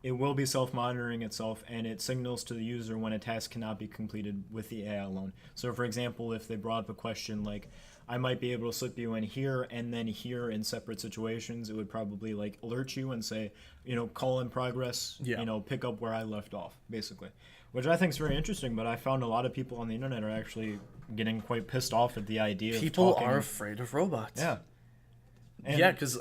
it will be self-monitoring itself, and it signals to the user when a task cannot be completed with the AI alone. So, for example, if they brought up a question like, I might be able to slip you in here and then here in separate situations, it would probably like alert you and say, call in progress, pick up where I left off, basically. Which I think is very interesting, but I found a lot of people on the internet are actually getting quite pissed off at the idea people of talking. Are afraid of robots. Yeah. And because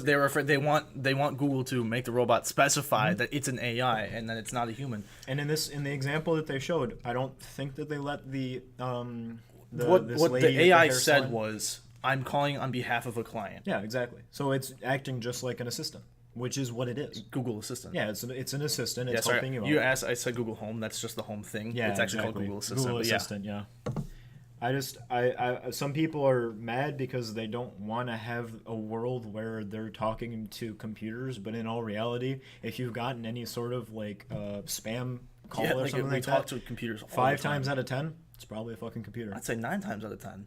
they were afraid they want Google to make the robot specify that it's an AI and that it's not a human. And in the example that they showed, I don't think that they let what the AI said was, I'm calling on behalf of a client. Yeah, exactly. So it's acting just like an assistant, which is what it is. Google Assistant. Yeah, it's an assistant. It's helping you out. You asked, I said Google Home. That's just the home thing. Yeah, it's actually called Google Assistant. Google Assistant, yeah. Some people are mad because they don't want to have a world where they're talking to computers, but in all reality, if you've gotten any sort of spam call or something like that, we talk to computers all 5 times out of 10, it's probably a fucking computer. I'd say 9 times out of 10.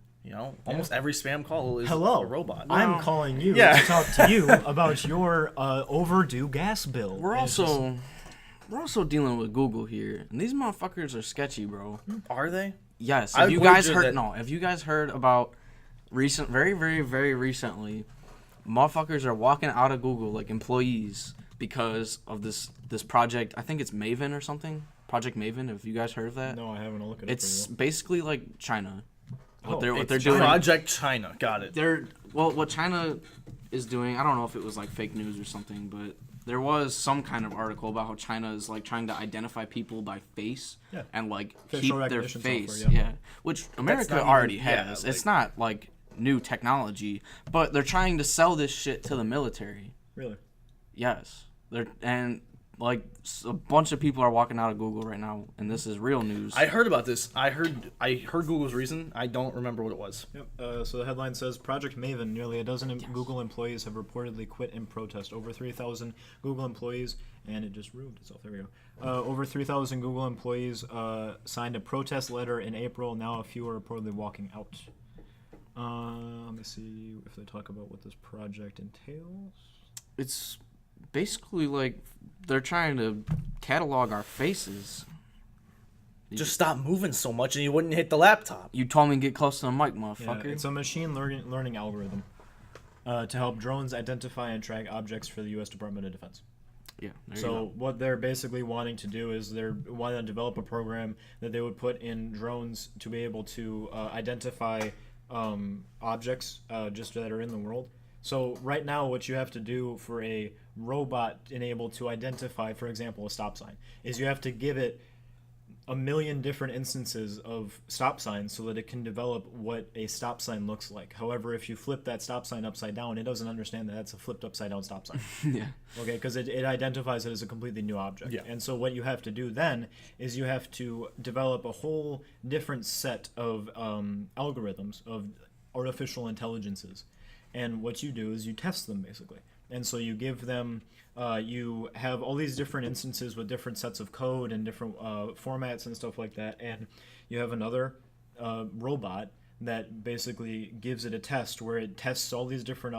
Almost every spam call is a robot. I'm calling you to talk to you about your overdue gas bill. We're also dealing with Google here, and these motherfuckers are sketchy, bro. Are they? Yes. Have you guys heard about very, very, very recently, motherfuckers are walking out of Google, like employees, because of this project. I think it's Maven or something. Project Maven. Have you guys heard of that? No, I haven't. I'll look at it. It's basically like China. What they're doing. Project China. Got it. What China is doing. I don't know if it was like fake news or something, but there was some kind of article about how China is like trying to identify people by face and like keep their face. Software, which America already has. It's not like new technology, but they're trying to sell this shit to the military. Really? Yes. like a bunch of people are walking out of Google right now, and this is real news. I heard about this. I heard Google's reason. I don't remember what it was. Yep. So the headline says, Project Maven, nearly a dozen Google employees have reportedly quit in protest. Over 3,000 Google employees, and it just ruined itself. There we go. Over 3,000 Google employees signed a protest letter in April. Now a few are reportedly walking out. Let me see if they talk about what this project entails. It's basically like they're trying to catalog our faces. Just stop moving so much and you wouldn't hit the laptop. You told me to get close to the mic, motherfucker. Yeah, it's a machine learning algorithm to help drones identify and track objects for the U.S. Department of Defense. Yeah. So what they're basically wanting to do is they're wanting to develop a program that they would put in drones to be able to identify objects just that are in the world. So right now what you have to do for a robot enabled to identify, for example, a stop sign, is you have to give it a million different instances of stop signs so that it can develop what a stop sign looks like. However, if you flip that stop sign upside down, it doesn't understand that that's a flipped upside down stop sign. Yeah. Okay, because it identifies it as a completely new object. Yeah. And so what you have to do then is you have to develop a whole different set of algorithms, of artificial intelligences. And what you do is you test them, basically. And so you give them, you have all these different instances with different sets of code and different formats and stuff like that. And you have another robot that basically gives it a test where it tests all these different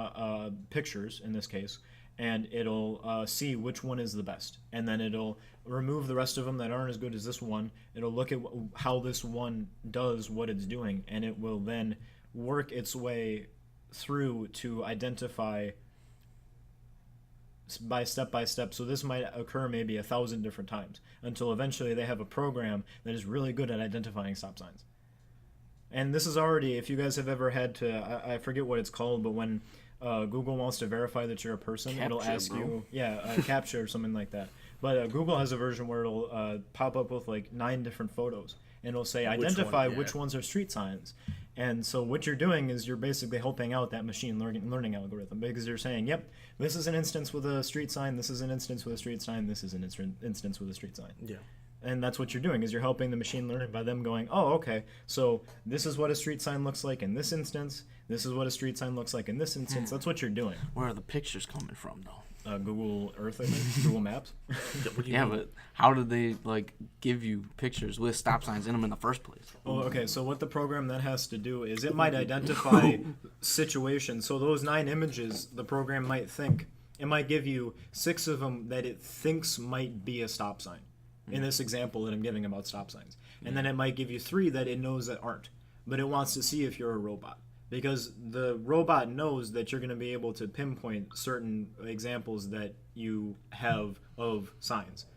pictures, in this case, and it'll see which one is the best. And then it'll remove the rest of them that aren't as good as this one. It'll look at how this one does what it's doing, and it will then work its way through to identify by step. So this might occur maybe 1,000 different times until eventually they have a program that is really good at identifying stop signs. And this is already, if you guys have ever had to, I forget what it's called, but when Google wants to verify that you're a person, it'll ask you, CAPTCHA or something like that. But Google has a version where it'll pop up with like 9 different photos, and it'll say identify which ones are street signs. And so what you're doing is you're basically helping out that machine learning algorithm, because you're saying, yep, this is an instance with a street sign, this is an instance with a street sign, this is an instance with a street sign. Yeah. And that's what you're doing, is you're helping the machine learn by them going, oh, okay, so this is what a street sign looks like in this instance, this is what a street sign looks like in this instance. That's what you're doing. Where are the pictures coming from, though? Google Earth, I think. Google Maps. Yeah, but how did they like give you pictures with stop signs in them in the first place? Oh, okay. So what the program then has to do is it might identify situations. So those 9 images, the program might think, it might give you 6 of them that it thinks might be a stop sign. In this example that I'm giving about stop signs. And then it might give you 3 that it knows that aren't. But it wants to see if you're a robot. Because the robot knows that you're going to be able to pinpoint certain examples that you have of signs.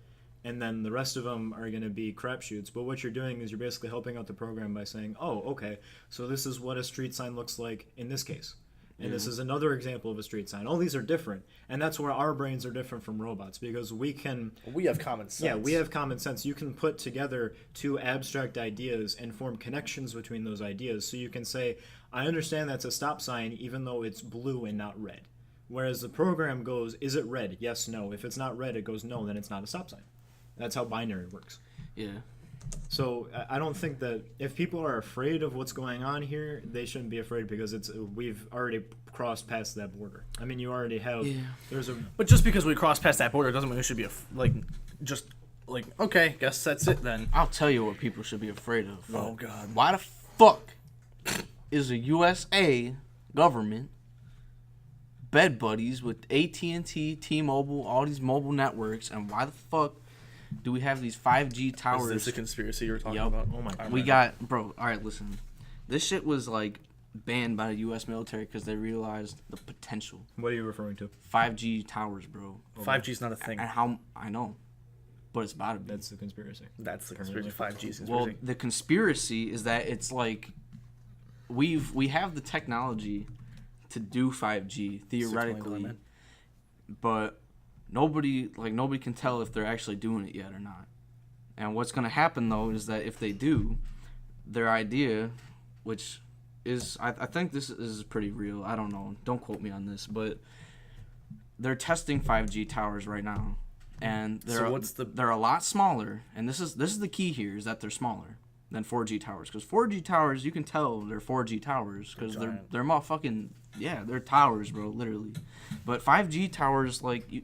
And then the rest of them are going to be crapshoots. But what you're doing is you're basically helping out the program by saying, oh, okay, so this is what a street sign looks like in this case. And this is another example of a street sign. All these are different. And that's where our brains are different from robots, because we have common sense. Yeah, we have common sense. You can put together 2 abstract ideas and form connections between those ideas. So you can say, I understand that's a stop sign even though it's blue and not red. Whereas the program goes, is it red? Yes, no. If it's not red, it goes, no, then it's not a stop sign. That's how binary works. Yeah. So I don't think that if people are afraid of what's going on here, they shouldn't be afraid, because we've already crossed past that border. I mean, you already have. Yeah. But just because we crossed past that border doesn't mean it should be okay, guess that's it then. I'll tell you what people should be afraid of. Oh God. Why the fuck is the USA government bed buddies with AT&T, T-Mobile, all these mobile networks, and why the fuck do we have these 5G towers? Is this a conspiracy you're talking about? Oh my God. We got, bro, all right, listen. This shit was like banned by the U.S. military because they realized the potential. What are you referring to? 5G towers, bro. 5G's not a thing. And how, I know, but it's about to be. That's the conspiracy. That's the conspiracy. 5G's conspiracy. Well, the conspiracy is that it's like we have the technology to do 5G theoretically, but nobody can tell if they're actually doing it yet or not. And what's going to happen though is that if they do, their idea, which is I think this is pretty real. I don't know. Don't quote me on this, but they're testing 5G towers right now. and So they're a lot smaller. And this is the key here, is that they're smaller than 4G towers, because 4G towers, you can tell they're 4G towers because they're motherfucking, yeah, they're towers, bro, literally. But 5G towers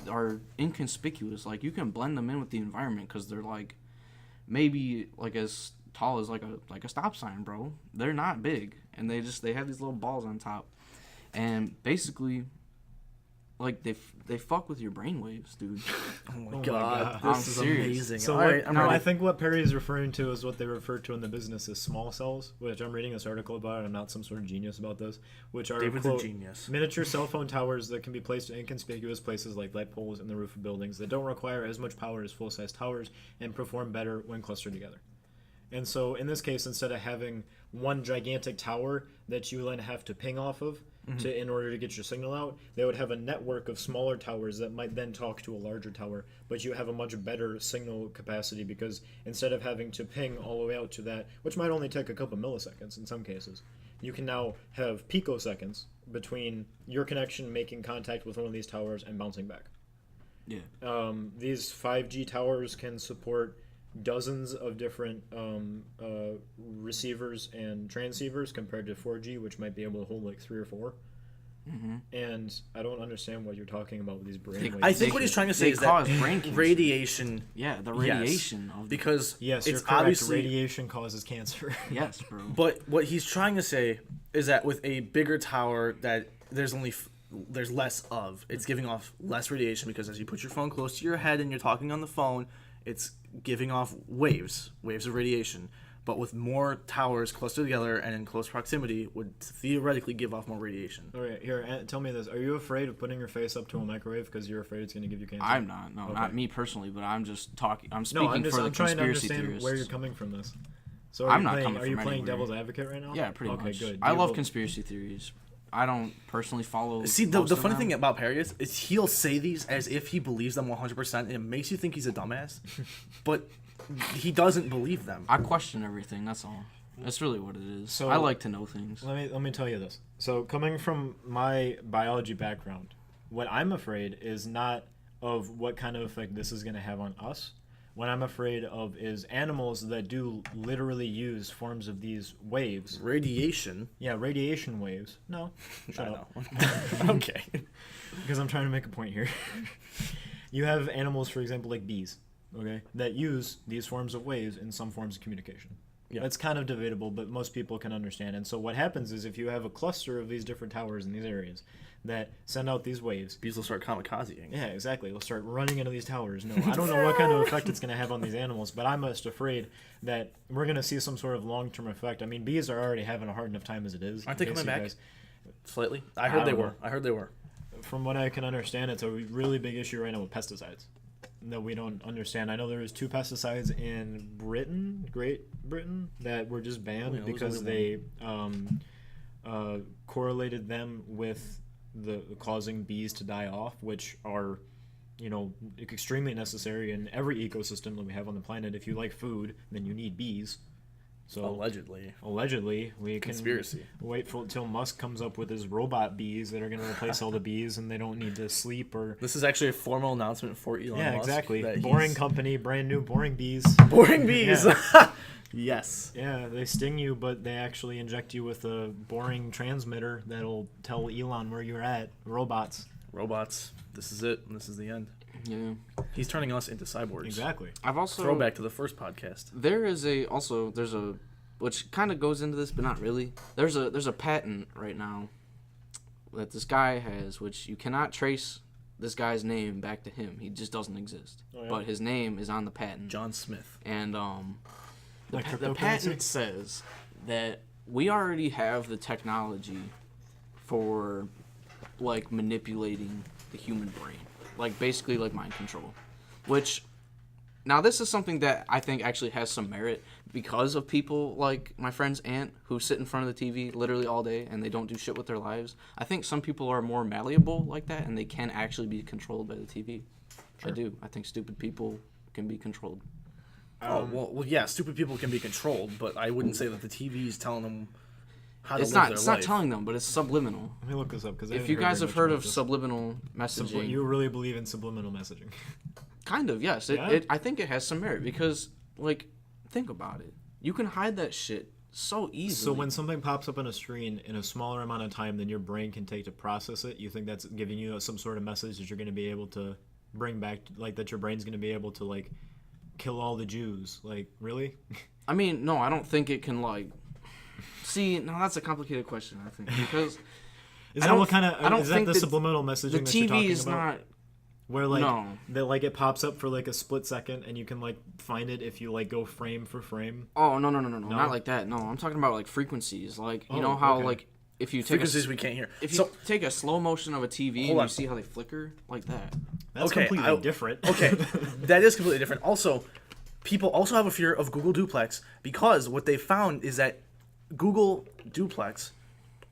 are inconspicuous. Like, you can blend them in with the environment because they're like maybe like as tall as like a stop sign, bro. They're not big, and they have these little balls on top, and basically, like, they fuck with your brainwaves, dude. Oh my god, I'm this is serious. amazing. So All right, I think what Perry is referring to is what they refer to in the business as small cells, which I'm reading this article about. I'm not some sort of genius about this, which are, David's quote, a genius. miniature cell phone towers that can be placed in inconspicuous places like light poles in the roof of buildings that don't require as much power as full-size towers and perform better when clustered together. And so in this case, instead of having one gigantic tower that you then have to ping off of in order to get your signal out, they would have a network of smaller towers that might then talk to a larger tower, but you have a much better signal capacity because instead of having to ping all the way out to that, which might only take a couple milliseconds in some cases, you can now have picoseconds between your connection making contact with one of these towers and bouncing back. Yeah. These 5G towers can support dozens of different receivers and transceivers compared to 4G, which might be able to hold like 3 or 4. Mm-hmm. And I don't understand what you're talking about with these brain waves. I think what he's trying to say is cause that brain cancer. radiation. Yeah, the radiation of Because Yes, it's you're correct. obviously Radiation causes cancer. yes, bro. But what he's trying to say is that with a bigger tower that there's less of, it's giving off less radiation because as you put your phone close to your head and you're talking on the phone, it's giving off waves of radiation. But with more towers closer together and in close proximity would theoretically give off more radiation. All right, here, tell me this. Are you afraid of putting your face up to a microwave because you're afraid it's going to give you cancer? I'm not. No, Okay. not me personally, but I'm just talking. I'm speaking I'm for the trying to conspiracy understand theorists. where you're coming from this. So I'm not coming Are you from playing anywhere. devil's advocate right now? Yeah, pretty okay, much. Good. I love conspiracy theories. I don't personally follow. See, most the of funny them. thing about Perry is he'll say these as if he believes them 100%, and it makes you think he's a dumbass. But he doesn't believe them. I question everything. That's all. That's really what it is. So- I like to know things. Let me tell you this. So coming from my biology background, what I'm afraid is not of what kind of effect this is going to have on us. What I'm afraid of is animals that do literally use forms of these waves. Radiation. Yeah, radiation waves. No, shut I up. know. Okay. Because I'm trying to make a point here. You have animals, for example, like bees, okay, that use these forms of waves in some forms of communication. Yeah. That's kind of debatable, but most people can understand. And so what happens is if you have a cluster of these different towers in these areas that send out these waves, Bees will start kamikazing. yeah, exactly, they'll start running into these towers. No, I don't know what kind of effect it's going to have on these animals, but I'm just afraid that we're going to see some sort of long-term effect. I mean, bees are already having a hard enough time as it is. Aren't they Okay, coming so you back? guys- Slightly. I heard they don't were. know. I heard they were. From what I can understand, it's a really big issue right now with pesticides that we don't understand. I know there was 2 pesticides in Great Britain, that were just banned Yeah, because they correlated them with the causing bees to die off, which are, extremely necessary in every ecosystem that we have on the planet. If you like food, then you need bees. So allegedly, we Conspiracy. can wait till Musk comes up with his robot bees that are going to replace all the bees, and they don't need to sleep or. This is actually a formal announcement for Elon Yeah, Musk. exactly. that Boring he's- company, brand new boring bees. Boring bees. Yeah. Yes. Yeah, they sting you, but they actually inject you with a boring transmitter that'll tell Elon where you're at. Robots. Robots. This is it. This is the end. Yeah. He's turning us into cyborgs. Exactly. I've also Throwback to the first podcast. There's a which kind of goes into this, but not really. There's a patent right now that this guy has, which you cannot trace this guy's name back to him. He just doesn't exist. Oh, yeah? But his name is on the patent. John Smith. And the Like the cryptocurrency? patent says that we already have the technology for like manipulating the human brain, like basically like mind control. Which now this is something that I think actually has some merit because of people like my friend's aunt who sit in front of the TV literally all day and they don't do shit with their lives. I think some people are more malleable like that and they can actually be controlled by the TV. Sure. I do. I think stupid people can be controlled. Well, yeah, stupid people can be controlled, but I wouldn't say that the TV is telling them how to It's live not. their It's life. not telling them, but it's subliminal. Let me look this up because If you guys have heard of subliminal messaging, you really believe in subliminal messaging. Kind of, yes. Yeah? I think it has some merit because, like, think about it. You can hide that shit so easily. So when something pops up on a screen in a smaller amount of time than your brain can take to process it, you think that's giving you some sort of message that you're going to be able to bring back, like that your brain's going to be able to like kill all the Jews? Like, really? I mean, no, I don't think it can like. See, no, that's a complicated question. I think because Is that what kind of? I don't is that think the that subliminal messaging the that you're TV talking is about? not. Where like No. that like it pops up for like a split second and you can like find it if you like go frame for frame. Oh no, not like that. No, I'm talking about like frequencies. Like you know how okay. like if you take Frequencies we can't hear. if you take a slow motion of a TV and Hold on. you see how they flicker like that. That's Okay, completely different. Okay, that is completely different. Also, people also have a fear of Google Duplex because what they found is that Google Duplex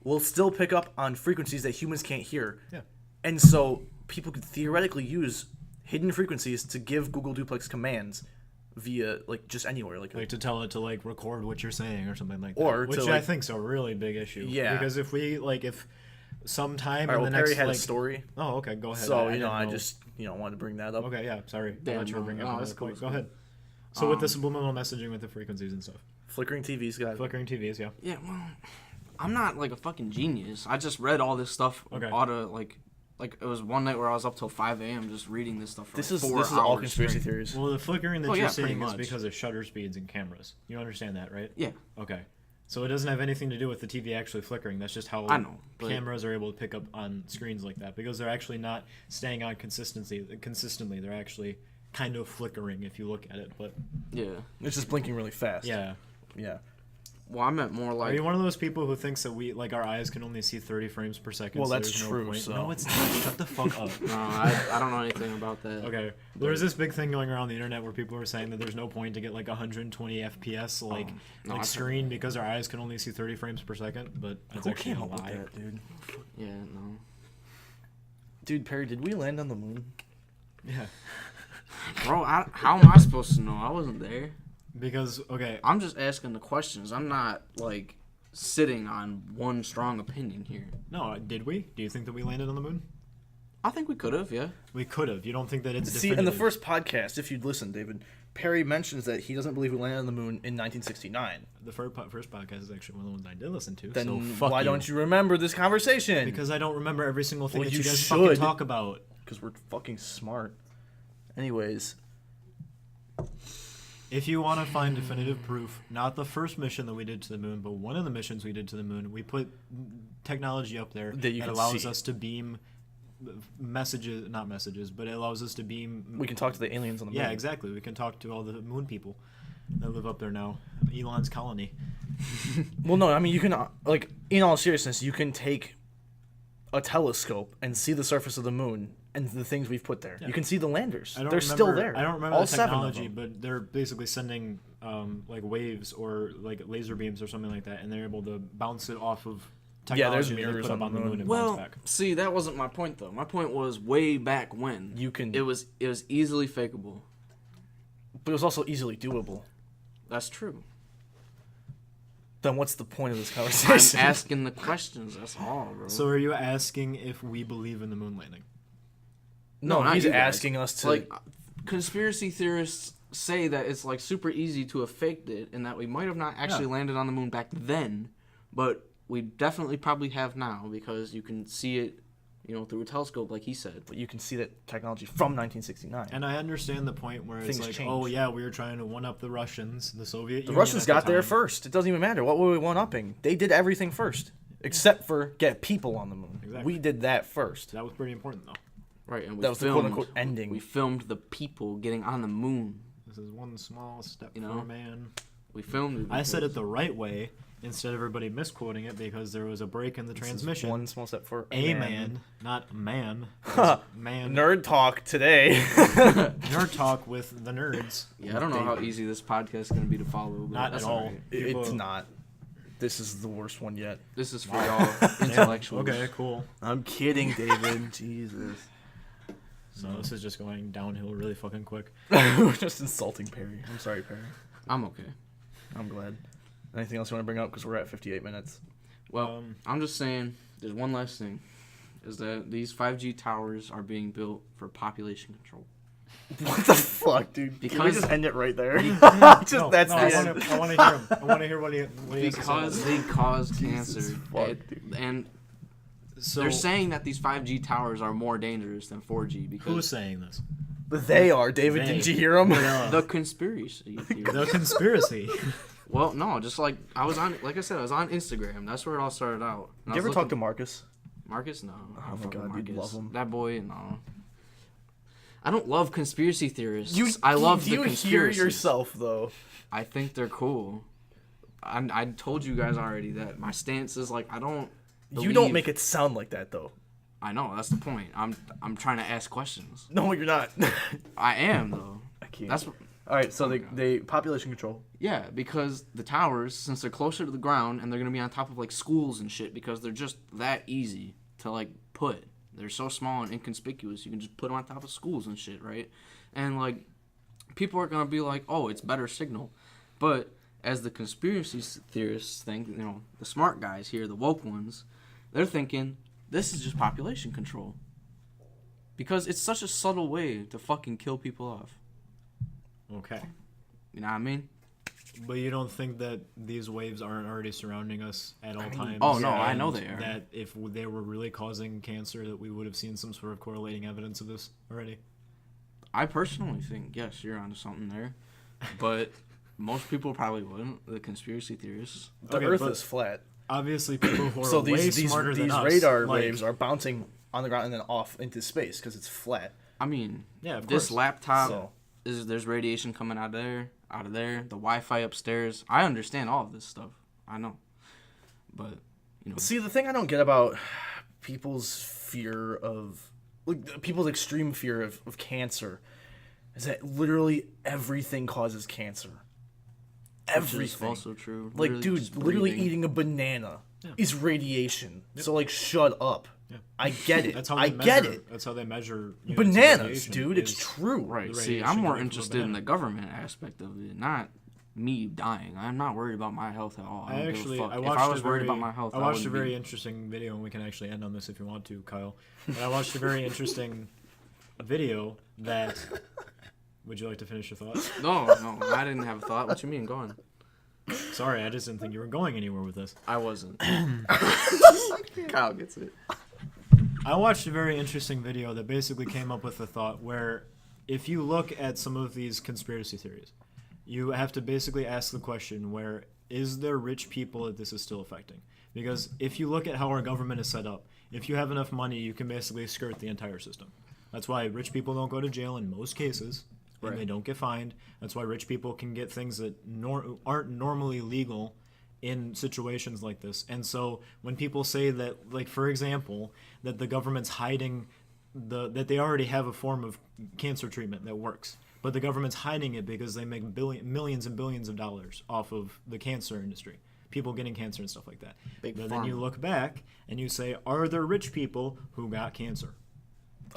will still pick up on frequencies that humans can't hear. Yeah. And so people could theoretically use hidden frequencies to give Google Duplex commands via like just anywhere, like Like to tell it to like record what you're saying or something like that. Or which to, I like- think's a really big issue. Yeah. Because if we like if sometime All right, in well, the Perry next had like a story, Oh, okay, go ahead. so I didn't just wanted to bring that up. Okay, yeah, sorry. I Damn, thought you were no, bringing no, up that's another cool, point. that's Go cool. ahead. So with the subliminal messaging with the frequencies and stuff. Flickering TVs, got it. Flickering TVs, yeah. Yeah, well, I'm not like a fucking genius. I just read all this stuff Okay. like it was one night where I was up till 5 a.m. just reading this stuff for This like is 4 this is all hours conspiracy straight. theories. Well, the flickering that Oh, you're yeah, pretty seeing is much. because of shutter speeds and cameras. You understand that, right? Yeah, Okay. So it doesn't have anything to do with the TV actually flickering. That's just how I know, but- cameras are able to pick up on screens like that because they're actually not staying on consistently. They're actually kind of flickering if you look at it. But yeah. It's just blinking really fast. yeah. Yeah. Well, I meant more Are like you one of those people who thinks that we like our eyes can only see 30 frames per second? Well, so that's there's no true, point? so- No, it's not. Shut the fuck up. no, I don't know anything about that. Okay. There was this big thing going around the internet where people were saying that there's no point to get like 120 FPS No, I've screen because our eyes can only see 30 frames per second, but that's Who actually came a up with lie. that, dude? Yeah, no. Dude, Perry, did we land on the moon? Yeah. Bro, how am I supposed to know? I wasn't there. Because okay, I'm just asking the questions. I'm not like sitting on one strong opinion here. no, did we? Do you think that we landed on the moon? I think we could have, yeah. We could have. You don't think that it's See, in the definitive? first podcast, if you'd listen, David, Perry mentions that he doesn't believe we landed on the moon in 1969. The first podcast is actually one of the ones I did listen to. Then so fuck why don't you remember this conversation? Because I don't remember every single thing Well, that you you guys fucking should. talk about. Because we're fucking smart. Anyways, If you want to find definitive proof, not the first mission that we did to the moon, but one of the missions we did to the moon, we put technology up there That you that can allows see. us to beam not messages, but it allows us to beam. we can talk to the aliens on the moon. Yeah, exactly. We can talk to all the moon people that live up there now. Elon's colony. Well, no, I mean, you can, like, in all seriousness, you can take a telescope and see the surface of the moon and the things we've put there. Yeah. You can see the landers. I don't They're remember, still there. I don't remember all the 7 of technology, them. but they're basically sending like waves or like laser beams or something like that, and they're able to bounce it off of technology Yeah, there's that they mirrors put up on the moon. and Well, bounce back. see, that wasn't my point though. My point was way back when. You can, It was easily fakeable. but it was also easily doable. That's true. Then what's the point of this I'm conversation? asking the questions. That's all, bro. So are you asking if we believe in the moon landing? no, not he's you guys. asking us to. Like, conspiracy theorists say that it's like super easy to have faked it, and that we might have not actually landed on the moon back then, but we definitely probably have now because you can see it, through a telescope, like he said. but you can see that technology from 1969. And I understand the point where it's Things like, change. oh yeah, we were trying to one up the Russians, the Soviet The Union. Russians at the got there time. first. It doesn't even matter. What were we one-upping? They did everything first, except for get people on the moon. Exactly. We did that first. That was pretty important though. Right, and we That was the filmed, quote-unquote ending. We filmed the people getting on the moon. This is one small step You for know? a man. We filmed it. I said it because- the right way instead of everybody misquoting it because there was a break in the This is transmission. one small step for A man, not man. Ha! Man. Nerd talk today. Nerd talk with the nerds. Yeah, I don't know how easy this podcast is going to be to follow. But Not that's at all. alright. It's People- not. This is the worst one yet. This is for y'all intellectuals. Okay, cool. I'm kidding, David. Jesus. So this is just going downhill really fucking quick. We're just insulting Perry. I'm sorry, Perry. I'm okay. I'm glad. Anything else you want to bring up? Because we're at 58 minutes. Well, I'm just saying, there's one last thing, is that these 5G towers are being built for population control. What the fuck, dude? Can we Because- just end it right there? That's the end. I want to hear him. I want to hear what he has to say. Because they cause cancer. fuck, dude. And So they're saying that these 5G towers are more dangerous than 4G who's because saying this? They are. David, They. didn't you hear him? the conspiracy theory. The conspiracy. Well, no, just like I was on Instagram. That's where it all started out. Did you ever talk to Marcus? Marcus? No. I don't my fuck with God, you'd Marcus. love him. That boy, no. I don't love conspiracy theorists. You, I love do the you conspiracies. hear yourself though? I think they're cool. I told you guys already that my stance is like I don't. You don't make it sound like that though. I know that's the point. I'm trying to ask questions. No, you're not. I am though. I can't. That's All right, so they population control. yeah, because the towers, since they're closer to the ground and they're gonna be on top of like schools and shit, because they're just that easy to like put. They're so small and inconspicuous. You can just put them on top of schools and shit, right? And like, people are gonna be like, "Oh, it's better signal," but as the conspiracy theorists think, you know, the smart guys here, the woke ones, they're thinking this is just population control because it's such a subtle way to fucking kill people off. Okay. You know what I mean? But you don't think that these waves aren't already surrounding us at all times? Oh, no, I And know they are. That if they were really causing cancer, that we would have seen some sort of correlating evidence of this already? I personally think, yes, you're onto something there. But most people probably wouldn't, the conspiracy theorists. The Okay, Earth but- is flat. Obviously, people who are So way these smarter than us, radar like, waves are bouncing on the ground and then off into space because it's flat. I mean, Yeah, of this course. laptop, So there's radiation coming out of there, the Wi-Fi upstairs. I understand all of this stuff. I know. But, you know. see, the thing I don't get about people's fear of, like, people's extreme fear of cancer is that literally everything causes cancer. Which is Everything. also true. Like, Literally dude, just literally breathing. eating a banana Yeah. is radiation. So, like, shut up. Yeah. I get it. That's how I they get measure, it. That's how they measure units of Bananas, radiation dude. It's is- true. Right. the See, radiation I'm more coming from a interested in banana. the government aspect of it, not me dying. I'm not worried about my health at all. I don't give a fuck. I If watched I was a worried very, about my health, I watched a wouldn't very be. interesting video, and we can actually end on this if you want to, Kyle. But I watched a very interesting video that. Would you like to finish your thought? No, I didn't have a thought. What you mean? Go on. Sorry, I just didn't think you were going anywhere with this. I wasn't. Kyle gets it. I watched a very interesting video that basically came up with the thought where if you look at some of these conspiracy theories, you have to basically ask the question where is there rich people that this is still affecting? Because if you look at how our government is set up, if you have enough money, you can basically skirt the entire system. That's why rich people don't go to jail in most cases, and they don't get fined. That's why rich people can get things that aren't normally legal in situations like this. And so when people say that, like, for example, that the government's hiding that they already have a form of cancer treatment that works, but the government's hiding it because they make millions and billions of dollars off of the cancer industry, people getting cancer and stuff like that. Big But then you pharma. look back and you say, are there rich people who got cancer?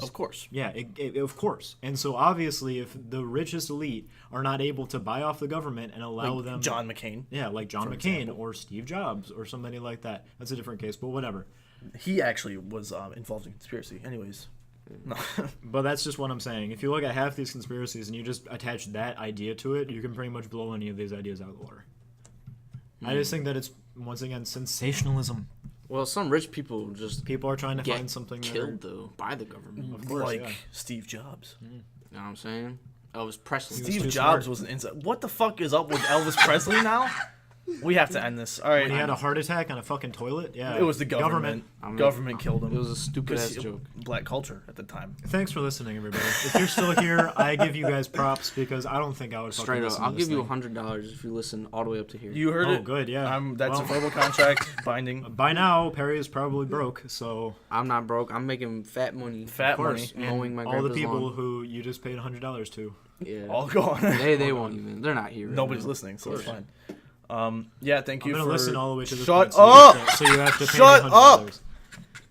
Of course. Yeah, of course. And so obviously, if the richest elite are not able to buy off the government and allow them, John McCain. yeah, like John for McCain example. or Steve Jobs or somebody like that. That's a different case, but whatever. He actually was involved in conspiracy. Anyways. No. But that's just what I'm saying. If you look at half these conspiracies and you just attach that idea to it, you can pretty much blow any of these ideas out of the water. I just think that it's, once again, sensationalism. Well, some rich people just People are trying to get find something killed though by the government. Of course, like yeah. Steve Jobs. You know what I'm saying? Elvis Presley. was Steve too Jobs smart. was an inside. What the fuck is up with Elvis Presley now? We have to end this. All right. When he had a heart attack on a fucking toilet? Yeah. It was the government. I mean, Government killed him. It was a stupid ass 'Cause joke. Black culture at the time. Thanks for listening, everybody. If you're still here, I give you guys props because I don't think I would fucking Straight up, listen to I'll this give you thing. $100 if you listen all the way up to here. You heard Oh, it. good, yeah. That's a Well- verbal contract binding. By now, Perry is probably broke, so I'm not broke. I'm making fat money. Fat of course, money. and Mowing my all the grandpa's people lawn. who you just paid $100 to. Yeah. All gone. They won't even. They're not here. Right Nobody's now. listening, so it's fine. Yeah, thank I'm you gonna for. listen all the way to this Shut point. So up! so you have to pay Shut me up! $100.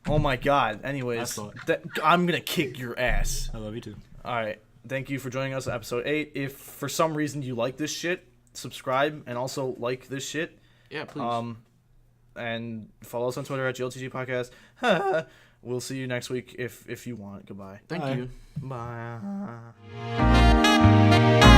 Oh my god. Anyways, That's all. I'm gonna kick your ass. I love you too. All right. Thank you for joining us on episode 8. If for some reason you like this shit, subscribe and also like this shit. Yeah, please. And follow us on Twitter at GLTG Podcast. We'll see you next week if you want. Goodbye. Thank Bye. you. Bye.